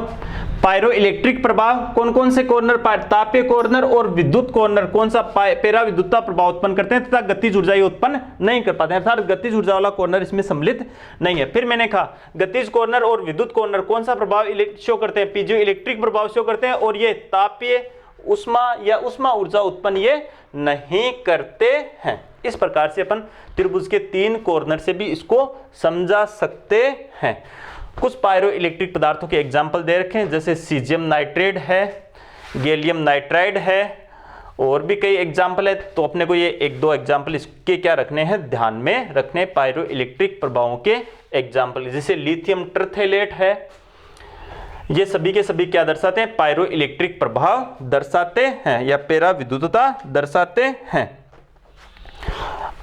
पायरो इलेक्ट्रिक प्रभाव, कौन कौन से कॉर्नर? तापीय कॉर्नर और विद्युत कॉर्नर कौन सा? पेरा विद्युतता प्रभाव उत्पन्न करते हैं तथा गतिज ऊर्जा ये उत्पन्न नहीं कर पाते हैं, अर्थात गतिज ऊर्जा वाला कॉर्नर इसमें सम्मिलित नहीं है। फिर मैंने कहा गतिज कॉर्नर और विद्युत कॉर्नर कौन सा प्रभाव शो करते हैं? पीजियो इलेक्ट्रिक प्रभाव शो करते हैं। और ये तापीय उष्मा या उष्मा ऊर्जा उत्पन्न ये नहीं करते हैं। इस प्रकार से अपन त्रिभुज के तीन कॉर्नर से भी इसको समझा सकते हैं। कुछ पायरो इलेक्ट्रिक पदार्थों के एग्जाम्पल दे रखे हैं, जैसे सीजियम नाइट्रेट है, गैलियम नाइट्राइड है, और भी कई एग्जाम्पल है। तो अपने को ये एक दो एग्जाम्पल इसके क्या रखने हैं? ध्यान में रखने। पायरो इलेक्ट्रिक प्रभावों के एग्जाम्पल जैसे लिथियम टर्थेलेट है, ये सभी के सभी क्या दर्शाते हैं? पायरो इलेक्ट्रिक प्रभाव दर्शाते हैं या पेरा विद्युतता दर्शाते हैं।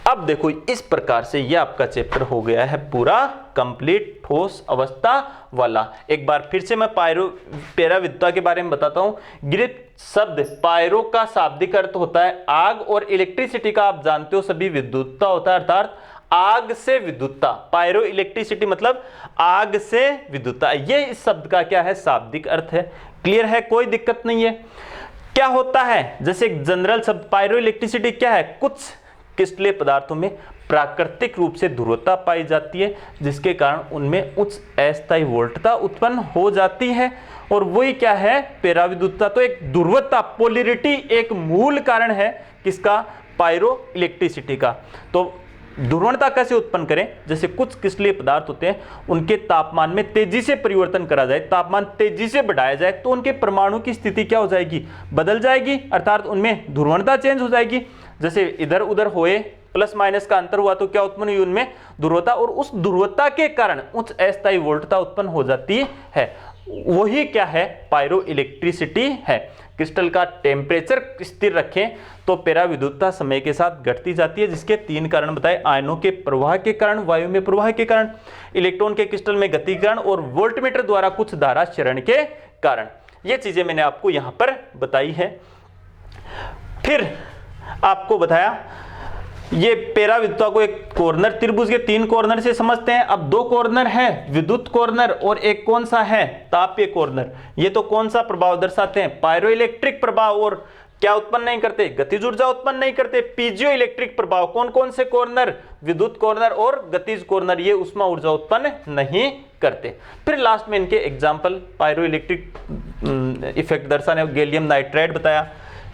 अब देखो इस प्रकार से यह आपका चैप्टर हो गया है पूरा कंप्लीट ठोस अवस्था वाला। एक बार फिर से मैं पेरा विद्युतता के बारे में बताता हूं। ग्रीक शब्द पायरो का शाब्दिक अर्थ होता है आग, और इलेक्ट्रिसिटी का आप जानते हो सभी विद्युतता होता है, अर्थात आग से विद्युतता। पायरो इलेक्ट्रिसिटी मतलब आग से विद्युतता। ये इस शब्द का क्या है? शाब्दिक अर्थ है। क्लियर है? कोई दिक्कत नहीं है। क्या होता है? जैसे एक जनरल शब्द पायरो इलेक्ट्रिसिटी क्या है? कुछ क्रिस्टलीय पदार्थों में प्राकृतिक रूप से ध्रुवता पाई जाती है, जिसके कारण उनमें उच्च अस्थायी वोल्टता उत्पन्न हो जाती है, और वही क्या है? पेरा विद्युतता। तो एक ध्रुवता, पोलैरिटी एक मूल कारण है किसका? पायरो इलेक्ट्रिसिटी का। तो ध्रुवणता कैसे उत्पन्न करें? जैसे कुछ क्रिस्टलीय पदार्थ होते हैं, उनके तापमान में तेजी से परिवर्तन करा जाए, तापमान तेजी से बढ़ाया जाए, तो उनके परमाणु की स्थिति क्या हो जाएगी? बदल जाएगी, अर्थात उनमें ध्रुवणता चेंज हो जाएगी। जैसे इधर उधर हुए, प्लस माइनस का अंतर हुआ, तो क्या उत्पन्न हुई? उनमें ध्रुवता, और उस ध्रुवता के कारण उच्च अस्थायी वोल्टता उत्पन्न हो जाती है। वही क्या है? पायरो इलेक्ट्रिसिटी है। क्रिस्टल का टेम्परेचर स्थिर रखें तो पेरा विद्युतता समय के साथ घटती जाती है, जिसके तीन कारण बताए। आयनों के प्रवाह के कारण, वायु में प्रवाह के कारण, इलेक्ट्रॉन के क्रिस्टल में गति के कारण, और वोल्टमीटर द्वारा कुछ धारा क्षरण के कारण। ये चीजें मैंने आपको यहां पर बताई है। फिर आपको बताया ये पैराविद्युता को एक कॉर्नर त्रिभुज के 3 कॉर्नर से समझते हैं। अब 2 कॉर्नर है, विद्युत कॉर्नर और एक कौन सा है, तापीय कॉर्नर। ये तो कौन सा प्रभाव दर्शाते हैं, पायरोइलेक्ट्रिक प्रभाव, और क्या उत्पन्न नहीं करते, गतिज ऊर्जा उत्पन्न नहीं करते। पीजियो इलेक्ट्रिक प्रभाव, कौन कौन से कॉर्नर, विद्युत कॉर्नर और गतिज कॉर्नर, ये उष्मा ऊर्जा उत्पन्न नहीं करते। फिर लास्ट में इनके एग्जाम्पल, पायरोइलेक्ट्रिक इफेक्ट दर्शाने, गैलियम नाइट्राइड बताया,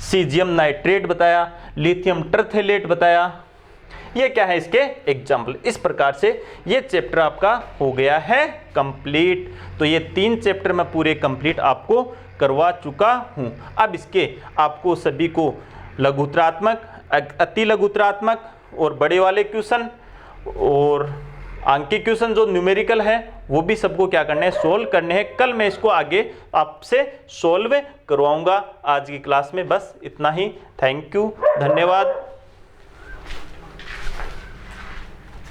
सीजियम नाइट्रेट बताया, लिथियम टर्थेलेट बताया। ये क्या है इसके एग्जाम्पल। इस प्रकार से ये चैप्टर आपका हो गया है कंप्लीट। तो ये 3 चैप्टर मैं पूरे कंप्लीट आपको करवा चुका हूं। अब इसके आपको सभी को लघुत्रात्मक, अति लघुत्रात्मक और बड़े वाले क्वेश्चन और अंकीय क्वेश्चन जो न्यूमेरिकल है वो भी सबको क्या करने हैं, सोल्व करने हैं। कल मैं इसको आगे आपसे सोल्व करवाऊंगा। आज की क्लास में बस इतना ही। थैंक यू, धन्यवाद।